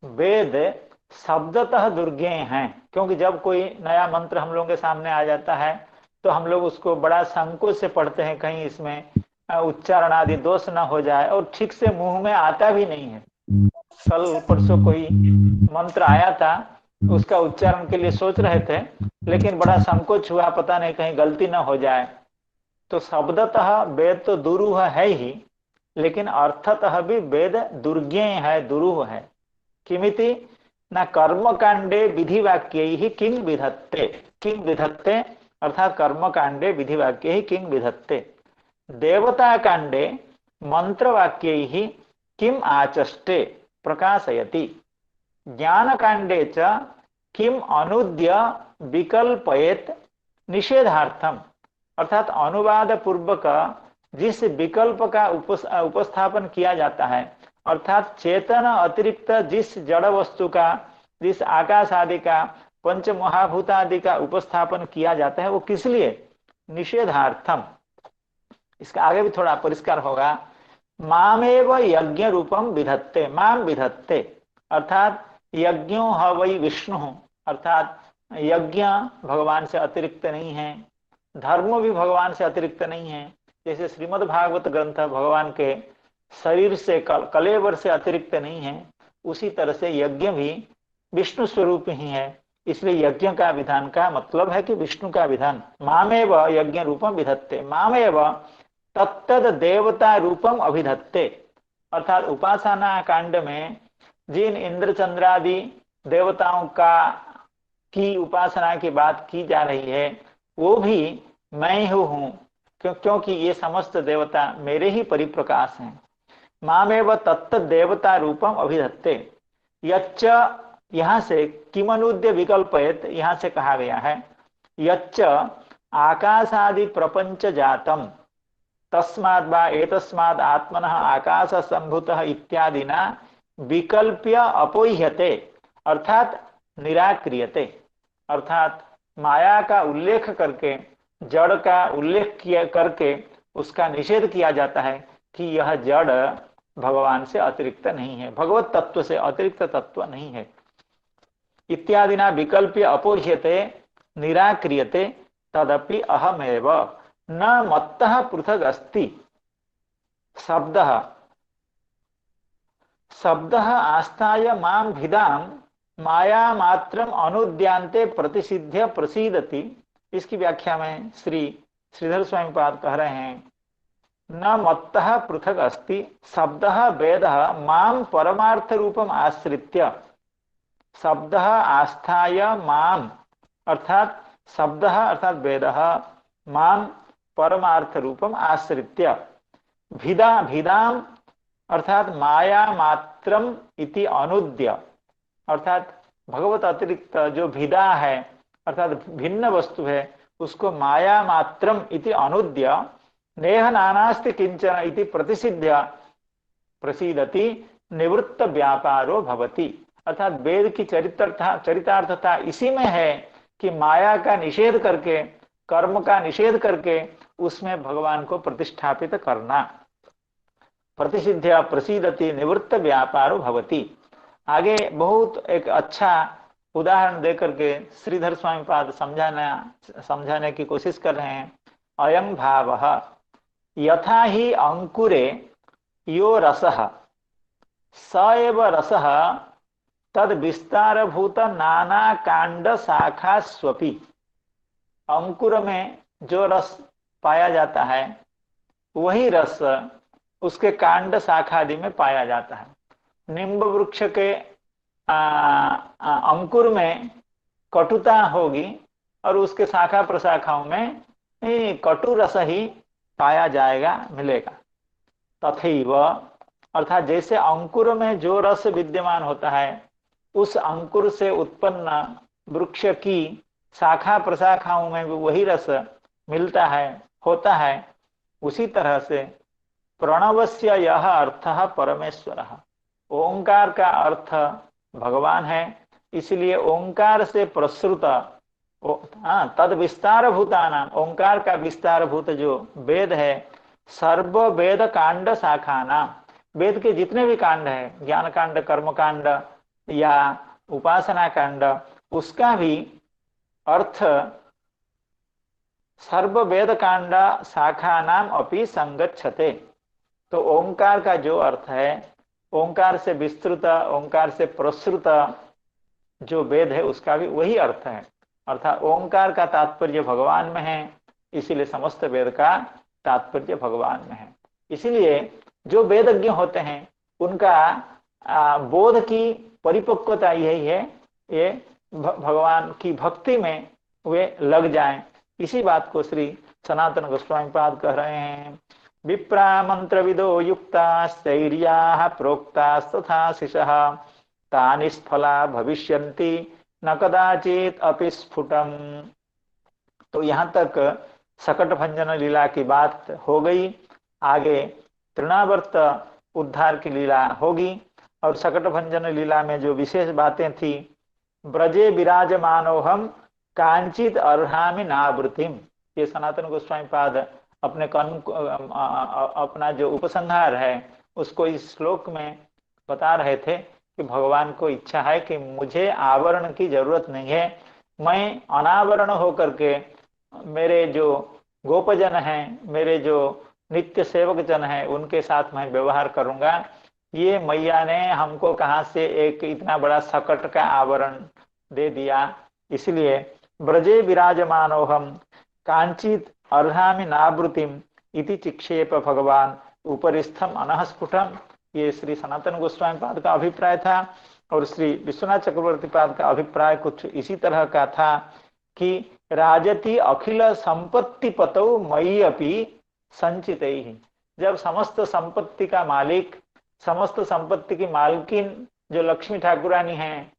वेद शब्दतः दुर्ज्ञेय हैं, क्योंकि जब कोई नया मंत्र हम लोगों के सामने आ जाता है तो हम लोग उसको बड़ा संकोच से पढ़ते हैं, कहीं इसमें उच्चारण आदि दोष न हो जाए, और ठीक से मुंह में आता भी नहीं है। कल परसों कोई मंत्र आया था, उसका उच्चारण के लिए सोच रहे थे, लेकिन बड़ा संकोच हुआ, पता नहीं कहीं गलती न हो जाए। तो शब्दतः वेद तो दुरूह है ही, लेकिन अर्थतः भी वेद दुर्ज्ञेय है, दुरूह है। किमिति न कर्म कांडे विधि वाक्य ही किंग विधत्ते, किंग विधत्ते अर्थात कर्म कांडे विधि वाक्य ही किंग विधत्ते, देवता कांडे मंत्र वाक्य ही किम आचष्टे प्रकाशयति, ज्ञान कांडे च किम अनुद्य विकल्पयेत निषेधार्थम, अर्थात अनुवाद पूर्वक जिस विकल्प का उपस्थापन किया जाता है, अर्थात चेतन अतिरिक्त जिस जड़ वस्तु का, जिस आकाश आदि का, पंच महाभूत आदि का उपस्थापन किया जाता है, वो किस लिए? निषेधार्थम। इसका आगे भी थोड़ा परिष्कार होगा। मामेव यज्ञ रूपम विधत्ते, माम विधत्ते, अर्थात यज्ञो ह वै विष्णु, अर्थात यज्ञ भगवान से अतिरिक्त नहीं है, धर्म भी भगवान से अतिरिक्त नहीं है। जैसे श्रीमद् भागवत ग्रंथ भगवान के शरीर से कलेवर से अतिरिक्त नहीं है, उसी तरह से यज्ञ भी विष्णु स्वरूप ही है। इसलिए यज्ञ का विधान का मतलब है कि विष्णु का विधान। मामेव यज्ञ रूपम विधत्ते, मामेव तत्तद देवता रूपम अभिधत्ते, अर्थात उपासना कांड में जिन इंद्र चंद्रादि देवताओं का की उपासना की बात की जा रही है, वो भी मैं ही हूँ, क्योंकि ये समस्त देवता मेरे ही परिप्रकाश हैं। मामेव तत्त देवता रूपम अभिधत्ते, यच्च, यहाँ से किमनुद्य विकल्पयत, यहाँ से कहा गया है यच्च आकाशादि प्रपंच जातम तस्माद् वा एतस्माद् आत्मनः आकाश संभूतः इत्यादिना विकल्प्य अपोह्यते, अर्थात निराक्रियते, अर्थात माया का उल्लेख करके, जड़ का उल्लेख किया करके उसका निषेध किया जाता है कि यह जड़ भगवान से अतिरिक्त नहीं है, भगवत तत्व से अतिरिक्त तत्व नहीं है। इत्यादिना विकल्प्य अपोह्यते निराक्रियते तदपि अहमेव न मत्तः पृथग अस्ति। शब्दः आस्थाय मां भिदाम माया मात्रम अनुद्यांते प्रतिसिद्ध्य प्रसीदति। इसकी व्याख्या में श्रीधर स्वामी पाद कह रहे हैं, न मत्तः पृथक अस्ति शब्दः वेदः मां परमार्थ रूपम आश्रित्य, शब्दः आस्थाय मां, अर्थात शब्दः अर्थात वेदः मां परमार्थ रूपम आश्रित्य, भिदाम अर्थात माया मात्रम इति अनुद्य, अर्थात भगवत अतिरिक्त जो भिदा है अर्थात भिन्न वस्तु है, उसको माया मात्रम इति अनुद्य नेह नानास्ति किंचन इति प्रतिसिद्ध्य प्रसीदति निवृत्त व्यापारो भवति, अर्थात वेद की चरितार्थता इसी में है कि माया का निषेध करके, कर्म का निषेध करके उसमें भगवान को प्रतिष्ठापित करना। प्रतिसिद्ध्य प्रसीदति निवृत्त व्यापारो भवति। आगे बहुत एक अच्छा उदाहरण देकर के श्रीधर स्वामी पाद समझाने की कोशिश कर रहे हैं। अयं भावः यथा ही अंकुरे यो रसः स एव रसः तद विस्तारभूत नाना कांड शाखा स्वपि। अंकुर में जो रस पाया जाता है वही रस उसके कांड शाखा आदि में पाया जाता है। निम्ब वृक्ष के अंकुर में कटुता होगी और उसके शाखा प्रशाखाओं में कटु रस ही पाया जाएगा, मिलेगा। तथैव अर्थात जैसे अंकुर में जो रस विद्यमान होता है, उस अंकुर से उत्पन्न वृक्ष की शाखा प्रशाखाओं में भी वही रस मिलता है, होता है। उसी तरह से प्रणवस्य यह अर्थः परमेश्वरः, ओंकार का अर्थ भगवान है, इसलिए ओंकार से प्रसृत तद विस्तार भूतानां, ओंकार का विस्तार भूत जो वेद है, सर्व वेद कांड शाखाना, वेद के जितने भी कांड है, ज्ञान कांड, कर्म कांड या उपासना कांड, उसका भी अर्थ सर्व वेद कांड शाखानाम अपि संगच्छते। तो ओंकार का जो अर्थ है, ओंकार से विस्तृत, ओंकार से प्रसृत जो वेद है उसका भी वही अर्थ है। अर्थात ओंकार का तात्पर्य भगवान में है, इसीलिए समस्त वेद का तात्पर्य भगवान में है। इसीलिए जो वेदज्ञ होते हैं उनका बोध की परिपक्वता यही है, ये भगवान की भक्ति में वे लग जाएं। इसी बात को श्री सनातन गोस्वामी पाद कह रहे हैं। विप्रा मंत्र विदो युक्ता स्थैर्या प्रोक्ता तथा शिशः तानि स्फला भविष्यन्ति न कदाचित अपि स्फुटम। तो यहाँ तक सकट भंजन लीला की बात हो गई। आगे तृणावर्त उद्धार की लीला होगी। और सकट भंजन लीला में जो विशेष बातें थी, ब्रजे विराजमानोहम कांचित अर्हामि नावृतिम, ये सनातन गोस्वामी पाद अपने अपना जो उपसंहार है उसको इस श्लोक में बता रहे थे कि भगवान को इच्छा है कि मुझे आवरण की जरूरत नहीं है, मैं अनावरण होकर के मेरे जो गोपजन हैं, मेरे जो नित्य सेवक जन हैं, उनके साथ मैं व्यवहार करूंगा। ये मैया ने हमको कहाँ से एक इतना बड़ा सकट का आवरण दे दिया। इसलिए ब्रजे विराजमानोहम कांचित अर्हामि नावृतिम इति चिक्षेप भगवान उपरिस्थम अनहस्फुटम। ये श्री सनातन गोस्वामी पाद का अभिप्राय था। और श्री विश्वनाथ चक्रवर्ती पाद का अभिप्राय कुछ इसी तरह का था कि राजति अखिल संपत्ति पतौ मयि अपि संचित ही। जब समस्त संपत्ति का मालिक, समस्त संपत्ति की मालकिन जो लक्ष्मी ठाकुरानी हैं,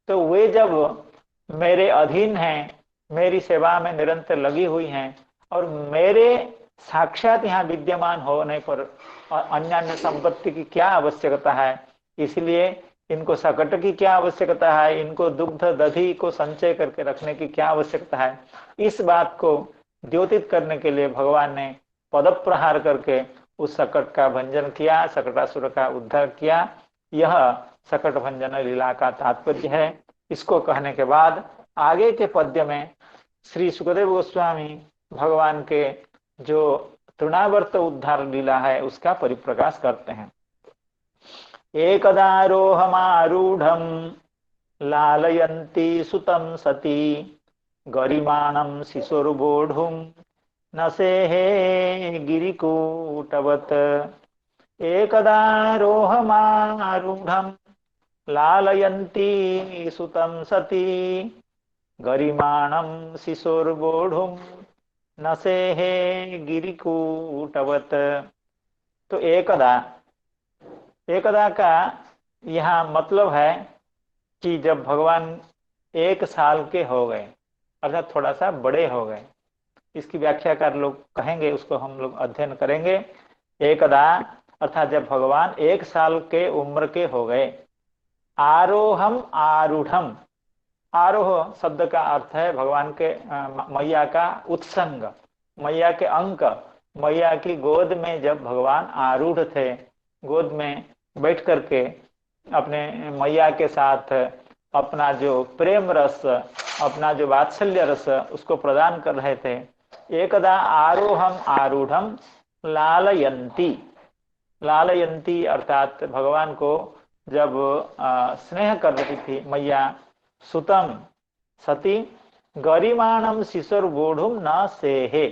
तो वे जब मेरे अधीन हैं, मेरी सेवा में निरंतर लगी हुई हैं, और मेरे साक्षात यहाँ विद्यमान होने पर अन्य अन्य संपत्ति की क्या आवश्यकता है। इसलिए इनको सकट की क्या आवश्यकता है, इनको दुग्ध दधि को संचय करके रखने की क्या आवश्यकता है। इस बात को द्योतित करने के लिए भगवान ने पद प्रहार करके उस सकट का भंजन किया, सकटासुर का उद्धार किया। यह सकट भंजन लीला का तात्पर्य है। इसको कहने के बाद आगे के पद्य में श्री सुखदेव गोस्वामी भगवान के जो तृणावर्त उद्धार लीला है उसका परिप्रकाश करते हैं। एकदारोहमारूढ़ं लालयन्ती सुतं सती गरिमाणं शिशुर्बोढुं न सेहे गिरिकूटवत्। एकदारोहमारूढ़ं लालयन्ती सुतं सती गरिमाणं शिशुर्बोढुं न सेहे गिरिकूटवत्। तो एकदा का यहाँ मतलब है कि जब भगवान 1 साल के हो गए, अर्थात थोड़ा सा बड़े हो गए। इसकी व्याख्याकार लोग कहेंगे, उसको हम लोग अध्ययन करेंगे। एकदा अर्थात जब भगवान 1 साल के उम्र के हो गए। आरोहम आरूढ़म, आरोह शब्द का अर्थ है भगवान के मैया का उत्संग, मैया के अंक। मैया की गोद में जब भगवान आरूढ़ थे, गोद में बैठ करके अपने मैया के साथ अपना जो प्रेम रस, अपना जो वात्सल्य रस उसको प्रदान कर रहे थे। एकदा आरोहम आरूढ़म लालयंती, लालयंती अर्थात भगवान को जब स्नेह कर रही थी मैया। सुतम सती गरिमाणम शिशुर्बोढुम न सेहे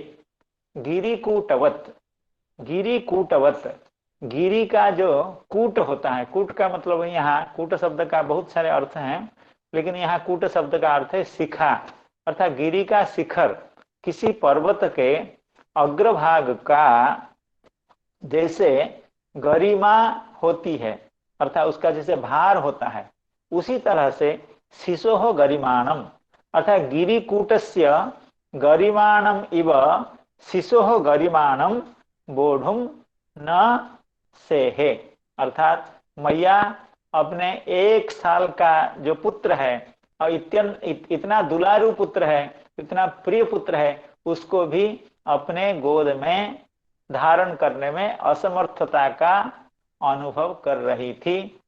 गिरिकूटवत, गिरिकूटवत, गिरी का जो कूट होता है, कूट का मतलब यहाँ कूट शब्द का बहुत सारे अर्थ हैं, लेकिन यहाँ कूट शब्द का अर्थ है शिखा, अर्थात गिरी का शिखर। किसी पर्वत के अग्रभाग का जैसे गरिमा होती है, अर्थात उसका जैसे भार होता है, उसी तरह से शिशोः गरिमाणम अर्थात गिरिकूटस्य गरिमाणम इव शिशोः गरिमाणम बोढुम न सेहे। अर्थात मैया अपने 1 साल का जो पुत्र है, और इतना दुलारू पुत्र है, इतना प्रिय पुत्र है, उसको भी अपने गोद में धारण करने में असमर्थता का अनुभव कर रही थी,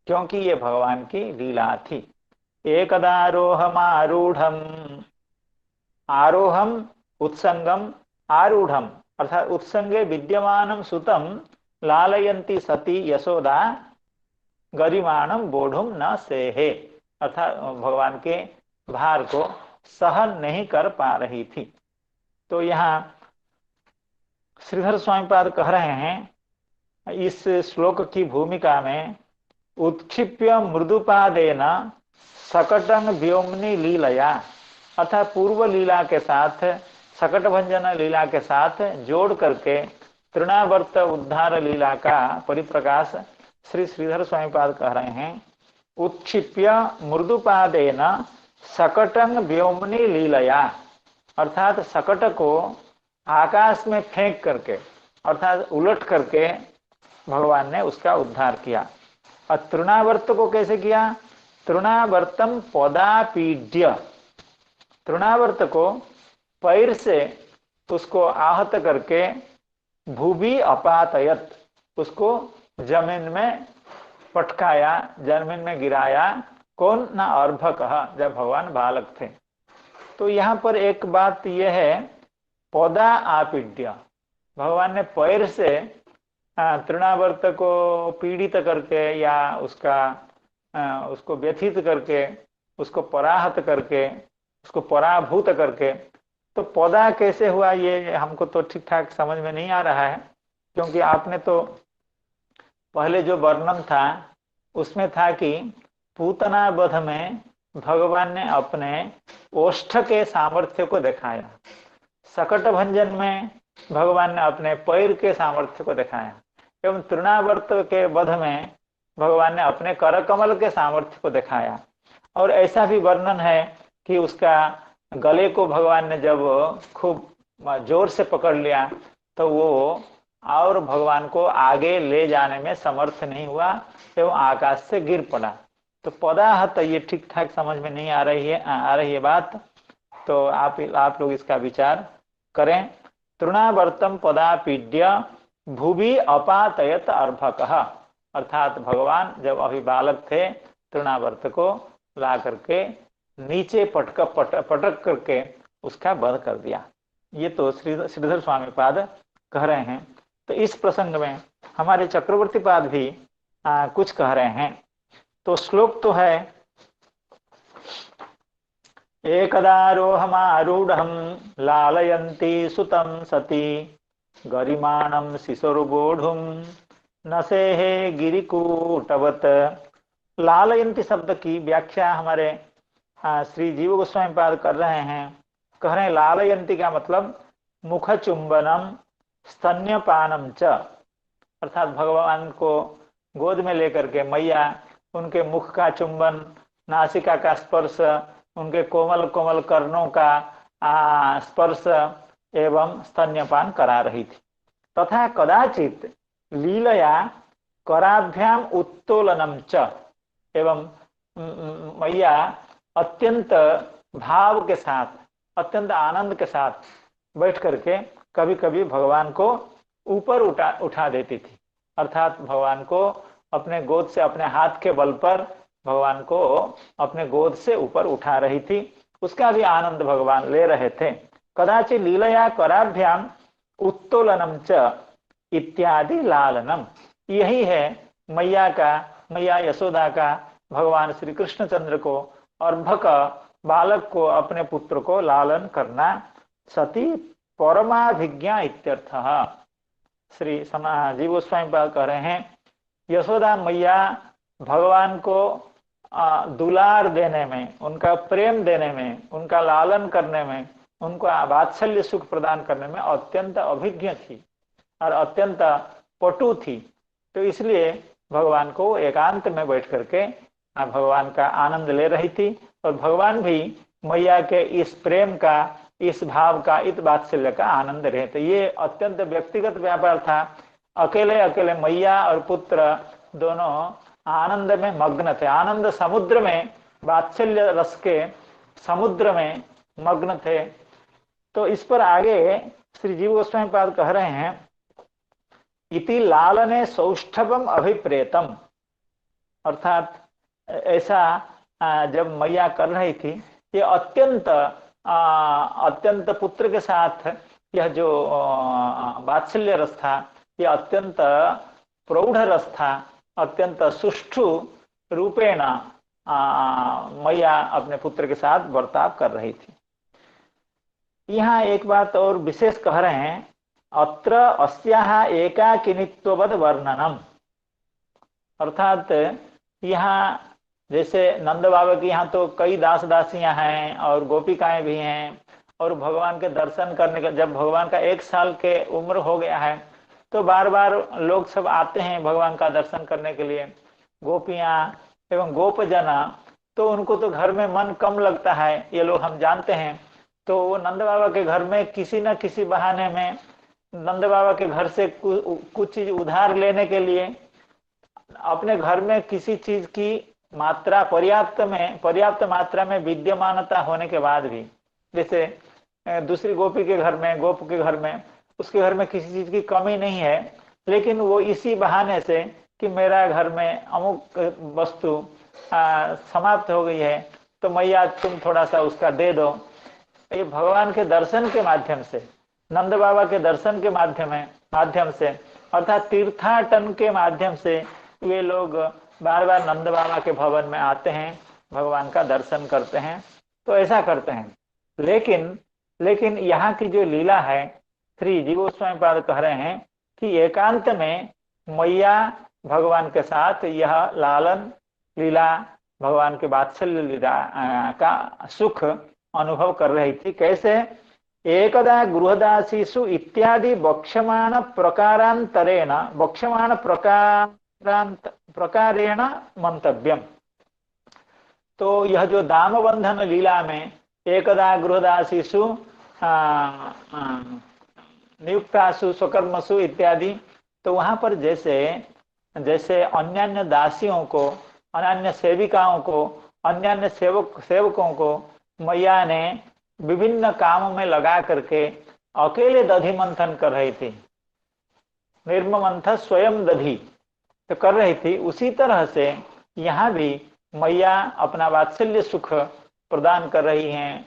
क्योंकि ये भगवान की लीला थी। एकदारोहम आरूढ़म, आरोहम उत्संगम, आरूढ़म अर्थात उत्संगे विद्यमानम सुतम लालयंती सती यशोदा गरिमाणम बोढुम न सेहे, अर्थात भगवान के भार को सहन नहीं कर पा रही थी। तो यहाँ श्रीधर स्वामीपाद कह रहे हैं इस श्लोक की भूमिका में उत्क्षिप्य मृदुपादेन सकटं व्योमनि लीलया, अर्थात पूर्व लीला के साथ सकट भंजन लीला के साथ जोड़ करके तृणावर्त उद्धार लीला का परिप्रकाश श्री श्रीधर स्वामीपाद कह रहे हैं। उत्क्षिप्य मृदुपादेन सकटं व्योमनि लीलया, अर्थात सकट को आकाश में फेंक करके अर्थात उलट करके भगवान ने उसका उद्धार किया। और तृणावर्त को कैसे किया? तृणावर्तम पदापीड्य, तृणावर्त को पैर से उसको आहत करके भूभि अपातयत, उसको जमीन में पटकाया, जमीन में गिराया। कौन? ना अर्भक, जब भगवान बालक थे। तो यहाँ पर एक बात यह है, पौधा आपीड्य, भगवान ने पैर से तृणावर्त को पीड़ित करके या उसको व्यथित करके, उसको पराहत करके, उसको पराभूत करके। तो पौधा कैसे हुआ ये हमको तो ठीक ठाक समझ में नहीं आ रहा है, क्योंकि आपने तो पहले जो वर्णन था उसमें था कि पूतना वध में भगवान ने अपने ओष्ठ के सामर्थ्य को दिखाया, सकट भंजन में भगवान ने अपने पैर के सामर्थ्य को दिखाया, एवं तृणावर्त के वध में भगवान ने अपने करकमल के सामर्थ्य को दिखाया। और ऐसा भी वर्णन है कि उसका गले को भगवान ने जब खूब जोर से पकड़ लिया तो वो और भगवान को आगे ले जाने में समर्थ नहीं हुआ एवं आकाश से गिर पड़ा। तो पदाहत ये ठीक ठाक समझ में नहीं आ रही है बात, तो आप लोग इसका विचार करें। तृणावर्तम पदापीड्य भूभि अपातयत अर्भक, अर्थात भगवान जब अभी बालक थे तृणावर्त को ला करके नीचे पटक करके उसका वध कर दिया। ये तो श्रीधर स्वामी पाद कह रहे हैं। तो इस प्रसंग में हमारे चक्रवर्ती पाद भी कुछ कह रहे हैं। तो श्लोक तो है, एकदारोहमारूढ़ं लालयन्ती सुतं सती गरिमाणं शिशुर्बोढुं नसेहे गिरिकूटवत। लालयन्ती शब्द की व्याख्या हमारे श्री जीव गोस्वामी पाद कर रहे हैं। कह रहे हैं लालयन्ती का मतलब मुख चुंबनम स्तन्यपानम च, अर्थात भगवान को गोद में लेकर के मैया उनके मुख का चुंबन, नासिका का स्पर्श, उनके कोमल कोमल कर्णों का स्पर्श एवं स्तन्यपान करा रही थी। तथा कदाचित लीलया कराभ्याम उत्तोलनम च, एवं मैया अत्यंत भाव के साथ, अत्यंत आनंद के साथ बैठ करके कभी कभी भगवान को ऊपर उठा देती थी, अर्थात भगवान को अपने गोद से, अपने हाथ के बल पर भगवान को अपने गोद से ऊपर उठा रही थी। उसका भी आनंद भगवान ले रहे थे। कदाचित लीलया कराभ्याम उत्तोलनम च इत्यादि लालनम, यही है मैया यशोदा का भगवान श्री कृष्णचंद्र को अर्भक बालक को, अपने पुत्र को लालन करना। सती परमाभिज्ञा इत्यर्थः। श्री जीव गोस्वामी कह रहे हैं, यशोदा मैया भगवान को दुलार देने में, उनका प्रेम देने में, उनका लालन करने में, उनको वात्सल्य सुख प्रदान करने में अत्यंत अभिज्ञ थी और अत्यंत पटु थी। तो इसलिए भगवान को एकांत में बैठ करके भगवान का आनंद ले रही थी, और भगवान भी मैया के इस प्रेम का, इस भाव का, इस वात्सल्य का आनंद रहे थे। ये अत्यंत व्यक्तिगत व्यापार था। अकेले अकेले मैया और पुत्र दोनों आनंद में मग्न थे, आनंद समुद्र में, वात्सल्य रस के समुद्र में मग्न थे। तो इस पर आगे श्री जीव गोस्वामी पाद कह रहे हैं, इति लालने सौष्ठवम अभिप्रेतम, अर्थात ऐसा जब मैया कर रही थी, ये अत्यंत पुत्र के साथ यह जो वात्सल्य रस था, ये अत्यंत प्रौढ़ रस था, अत्यंत सुष्ठु रूपेण मैया अपने पुत्र के साथ बर्ताव कर रही थी। यहाँ एक बात और विशेष कह रहे हैं, अत्र अस्याः एकाकिनित्ववद वर्णनम, अर्थात यहाँ जैसे नंद बाबा की यहाँ तो कई दास दासियां हैं और गोपिकाएं भी हैं और भगवान के दर्शन करने का, जब भगवान का 1 साल के उम्र हो गया है तो बार बार लोग सब आते हैं भगवान का दर्शन करने के लिए, गोपियां एवं गोपजना। तो उनको तो घर में मन कम लगता है, ये लोग हम जानते हैं। तो वो नंद बाबा के घर में किसी न किसी बहाने में नंद बाबा के घर से कुछ चीज उधार लेने के लिए अपने घर में किसी चीज की मात्रा पर्याप्त मात्रा में विद्यमानता होने के बाद भी, जैसे दूसरी गोपी के घर में, गोप के घर में, उसके घर में किसी चीज की कमी नहीं है, लेकिन वो इसी बहाने से कि मेरा घर में अमुक वस्तु समाप्त हो गई है तो मैया तुम थोड़ा सा उसका दे दो। ये भगवान के दर्शन के माध्यम से, नंद बाबा के दर्शन के माध्यम से अर्थात तीर्थाटन के माध्यम से ये लोग बार बार नंद बाबा के भवन में आते हैं, भगवान का दर्शन करते हैं। तो ऐसा करते हैं। लेकिन यहाँ की जो लीला है, श्री जीव गोस्वामी पाद कह रहे हैं कि एकांत में मैया भगवान के साथ यह लालन लीला, भगवान के वात्सल्य लीला का सुख अनुभव कर रही थी। कैसे? एकदा गृहदासीसु इत्यादि बक्ष्यमाण प्रकारेण मंतव्यम। तो यह जो दाम बंधन लीला में एकदा गृहदासीसु नियुक्तासु स्वकर्मसु इत्यादि, तो वहां पर जैसे अन्य दासियों को, अन्य सेविकाओं को, अन्य सेवकों को मैया ने विभिन्न कामों में लगा करके अकेले दधि मंथन कर रही थी, निर्ममंथ स्वयं दधि तो कर रही थी, उसी तरह से यहाँ भी मैया अपना वात्सल्य सुख प्रदान कर रही हैं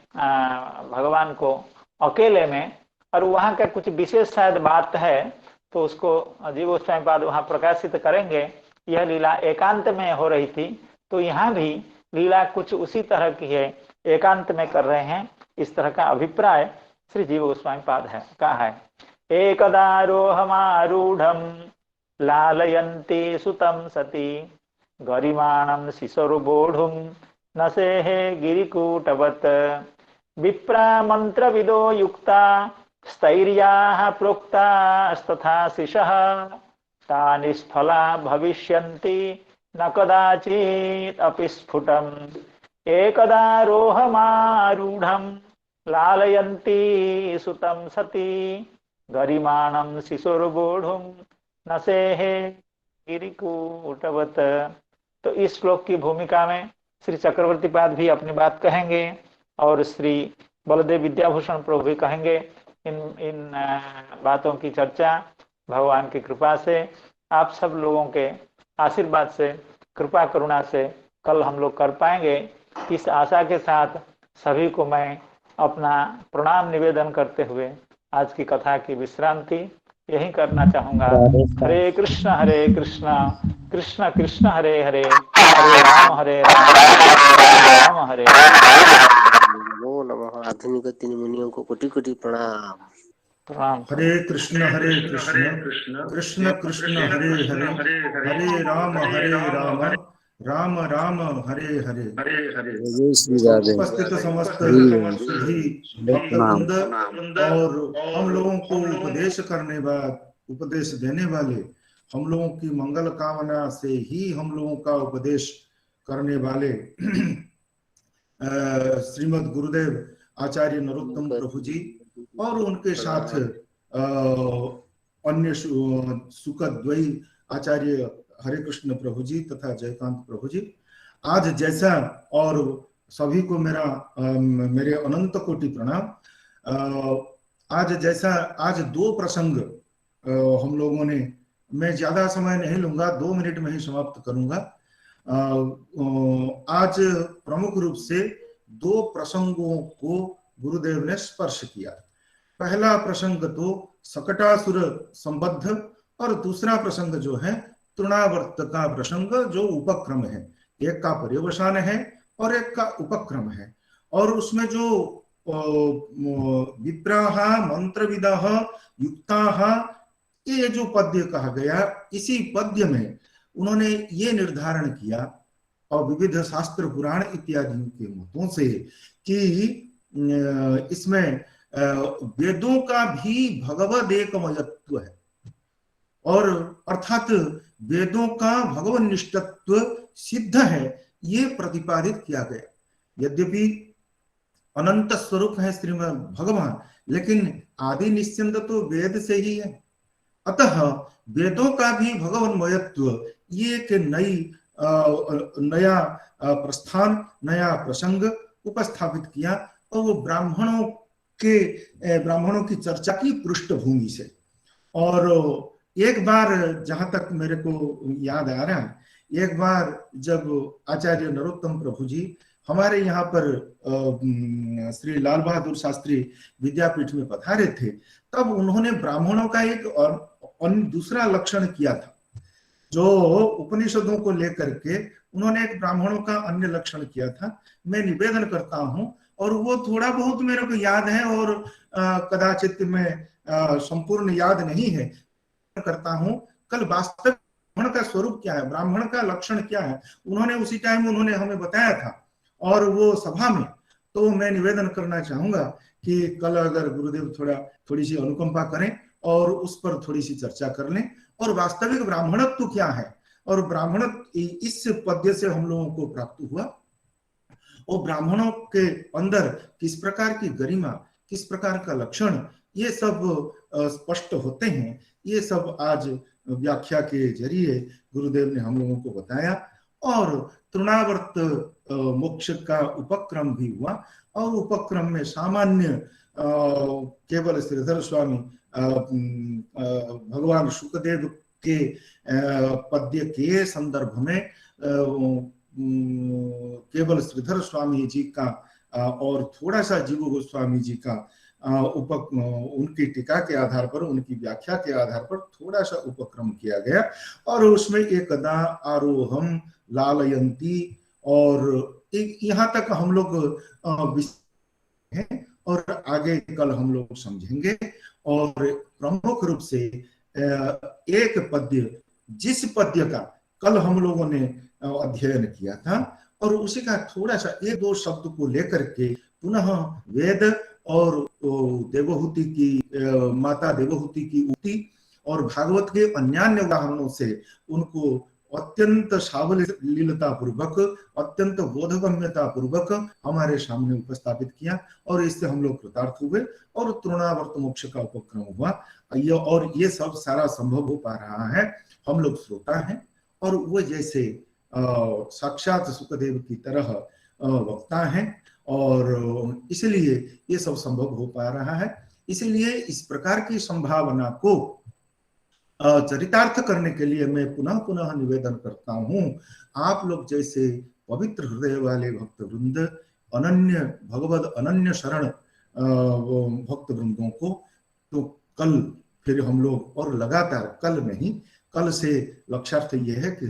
भगवान को अकेले में। और वहाँ का कुछ विशेष शायद बात है तो उसको जीव गोस्वामी पाद वहाँ प्रकाशित करेंगे। यह लीला एकांत में हो रही थी, तो यहाँ भी लीला कुछ उसी तरह की है, एकांत में कर रहे हैं, इस तरह का अभिप्राय श्री जीव गोस्वामी पाद है का है। एकदारोहमारूढ़ं लालयन्ती सुतं सती गरिमाणं शिशुर्बोढुं न सेहे गिरिकूटवत् विप्रा मंत्रविदो युक्ता स्थैर्याः प्रोक्तास्तथा शिशः ता निष्फला भविष्यन्ति न कदाचित् अपि स्फुटम् एकदारोहमारूढ़ं लालयन्ती सुतं सती गरिमाणं शिशुर्बोढुं न सेहे गिरिकूटवत्। तो इस श्लोक की भूमिका में श्री चक्रवर्ती पाद भी अपनी बात कहेंगे और श्री बलदेव विद्याभूषण प्रभु भी कहेंगे। इन बातों की चर्चा भगवान की कृपा से, आप सब लोगों के आशीर्वाद से, कृपा करुणा से कल हम लोग कर पाएंगे। इस आशा के साथ सभी को मैं अपना प्रणाम निवेदन करते हुए आज की कथा की विश्रांति यही करना चाहूंगा। हरे कृष्ण कृष्ण कृष्ण हरे हरे, हरे राम राम हरे नमः। आधुनिक तीन मुनियों को कोटि कोटि प्रणाम। प्रणाम। हरे कृष्ण कृष्ण कृष्ण हरे हरे, हरे राम राम राम हरे हरे। उपस्थित समस्त सुधी भक्तवृंद और हम लोगों को उपदेश देने वाले, हम लोगों की मंगल कामना से ही हम लोगों का उपदेश करने वाले श्रीमद् गुरुदेव आचार्य नरोत्तम प्रभु जी और उनके साथ अन्य सुखद्वयी आचार्य हरे कृष्ण प्रभु जी तथा जयकांत प्रभु जी, आज जैसा और सभी को मेरे अनंत कोटि प्रणाम। आज दो प्रसंग हम लोगों ने, मैं ज्यादा समय नहीं लूंगा, 2 मिनट में ही समाप्त करूंगा। आज प्रमुख रूप से 2 प्रसंगों को गुरुदेव ने स्पर्श किया। पहला प्रसंग तो सकटासुर संबद्ध और दूसरा प्रसंग जो है तृणावर्त का प्रसंग, जो उपक्रम है, एक का पर्यवसान है और एक का उपक्रम है। और उसमें जो विप्राः मंत्रविदः युक्ताः, ये जो पद्य कहा गया, इसी पद्य में उन्होंने ये निर्धारण किया और विविध शास्त्र पुराण इत्यादि के मतों से कि इसमें वेदों का भी भगवद एकमयत्व है, और अर्थात वेदों का भगवत निष्ठत्व सिद्ध है, ये प्रतिपादित किया गया। यद्यपि अनंत स्वरूप है श्रीमद् भगवान, लेकिन आदि निश्चिंत तो वेद से ही है। अतः वेदों का भी भगवन्मयत्व ये एक नया प्रस्थान, नया प्रसंग उपस्थापित किया, और वो ब्राह्मणों की चर्चा की पृष्ठभूमि से। और एक बार, जहां तक मेरे को याद आ रहा है, एक बार जब आचार्य नरोत्तम प्रभु जी हमारे यहाँ पर श्री लाल बहादुर शास्त्री विद्यापीठ में पधारे थे, तब उन्होंने ब्राह्मणों का एक और दूसरा लक्षण किया था, जो उपनिषदों को लेकर के उन्होंने एक ब्राह्मणों का अन्य लक्षण किया था। मैं निवेदन करता हूं, और वो थोड़ा बहुत मेरे को याद है, और कदाचित में संपूर्ण याद नहीं है, करता हूं। कल वास्तविक ब्राह्मण का स्वरूप क्या है, ब्राह्मण का लक्षण क्या है, उन्होंने उसी टाइम उन्होंने हमें बताया था, और वो सभा में। तो मैं निवेदन करना चाहूंगा कि कल अगर गुरुदेव थोड़ी सी अनुकंपा करें और उस पर थोड़ी सी चर्चा कर लें, और वास्तविक ब्राह्मणत्व क्या है, और ब्राह्मणत्व इस पद्य से हम लोगों को प्राप्त हुआ, और ब्राह्मणों के अंदर किस प्रकार की गरिमा, किस प्रकार का लक्षण, ये सब स्पष्ट होते हैं। ये सब आज व्याख्या के जरिए गुरुदेव ने हम लोगों को बताया, और तृणावर्त मोक्ष का उपक्रम भी हुआ, और उपक्रम में सामान्य केवल श्रीधर स्वामी भगवान शुकदेव के पद्य के संदर्भ में केवल श्रीधर स्वामी जी का और थोड़ा सा जीव गोस्वामी जी का उनकी टीका के आधार पर, उनकी व्याख्या के आधार पर थोड़ा सा उपक्रम किया गया, और उसमें एकदा आरोहम लालयंती, और यहाँ तक हम लोग हैं, और आगे कल हम लोग समझेंगे। और प्रमुख रूप से एक पद्य, जिस पद्य का कल हम लोगों ने अध्ययन किया था, और उसी का थोड़ा सा एक दो शब्द को लेकर के पुनः वेद और देवहूति की माता देवहूति की उक्ति और भागवत के अन्यान्य उदाहरणों से उनको अत्यंत सावलीलता पूर्वक, अत्यंत बोधगम्यता पूर्वक हमारे सामने उपस्थापित किया, और इससे हम लोग कृतार्थ हुए, और तृणावर्त मोक्ष का उपक्रम हुआ। और ये सब सारा संभव हो पा रहा है, हम लोग श्रोता हैं, और वो जैसे साक्षात सुखदेव की तरह वक्ता हैं, और इसलिए ये सब संभव हो पा रहा है। इसलिए इस प्रकार की संभावना को चरितार्थ करने के लिए मैं पुनः पुनः निवेदन करता हूं, आप लोग जैसे पवित्र हृदय वाले भक्त वृंद, अनन्य भगवद अनन्य शरण भक्त वृंदों को, तो कल फिर हम लोग, और लगातार, कल नहीं, कल से लक्ष्यार्थ ये है कि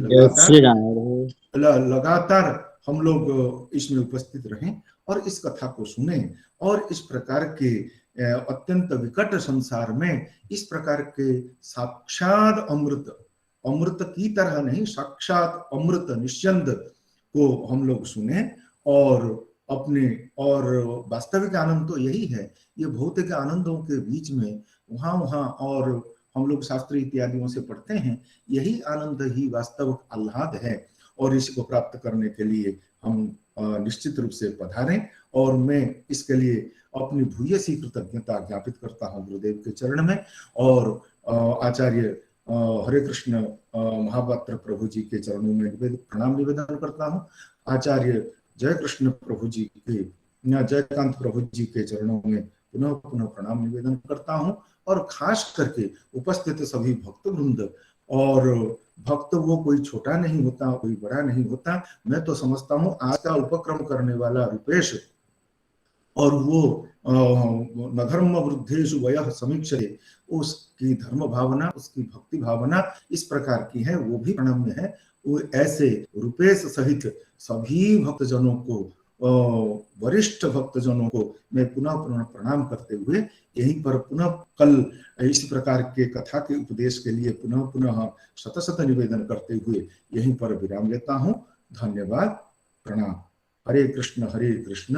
लगातार हम लोग इसमें उपस्थित रहें और इस कथा को सुने, और इस प्रकार के अत्यंत विकट संसार में इस प्रकार के साक्षात अमृत की तरह नहीं, साक्षात अमृत निश्चंद को हम लोग सुने, और अपने, और वास्तविक आनंद तो यही है। ये भौतिक आनंदों के बीच में वहां और हम लोग शास्त्र इत्यादियों से पढ़ते हैं, यही आनंद ही वास्तविक आह्लाद है, और इसको प्राप्त करने के लिए हम निश्चित रूप से पधारें। और मैं इसके लिए अपनी भूयसी कृतज्ञता ज्ञापित करता हूँ गुरुदेव के चरण में, और आचार्य हरे कृष्ण महापात्र प्रभु जी के चरणों में प्रणाम निवेदन करता हूँ। आचार्य जय कृष्ण प्रभु जी के, जयकांत प्रभु जी के चरणों में पुनः पुनः प्रणाम निवेदन करता हूँ, और खास करके उपस्थित सभी भक्त वृंद। और भक्त वो कोई छोटा नहीं होता, कोई बड़ा नहीं होता। मैं तो समझता हूँ आज का उपक्रम करने वाला रूपेश, और वो न धर्म वृद्धेषु वयः समीक्षते, उसकी धर्म भावना, उसकी भक्ति भावना इस प्रकार की है, वो भी प्रणम्य है। वो ऐसे रूपेश सहित सभी भक्तजनों को, वरिष्ठ भक्तजनों को मैं पुनः पुनः प्रणाम करते हुए यहीं पर पुनः कल इस प्रकार के कथा के उपदेश के लिए पुनः पुनः शत निवेदन करते हुए यहीं पर विराम लेता हूँ। धन्यवाद, प्रणाम। हरे कृष्ण हरे कृष्ण।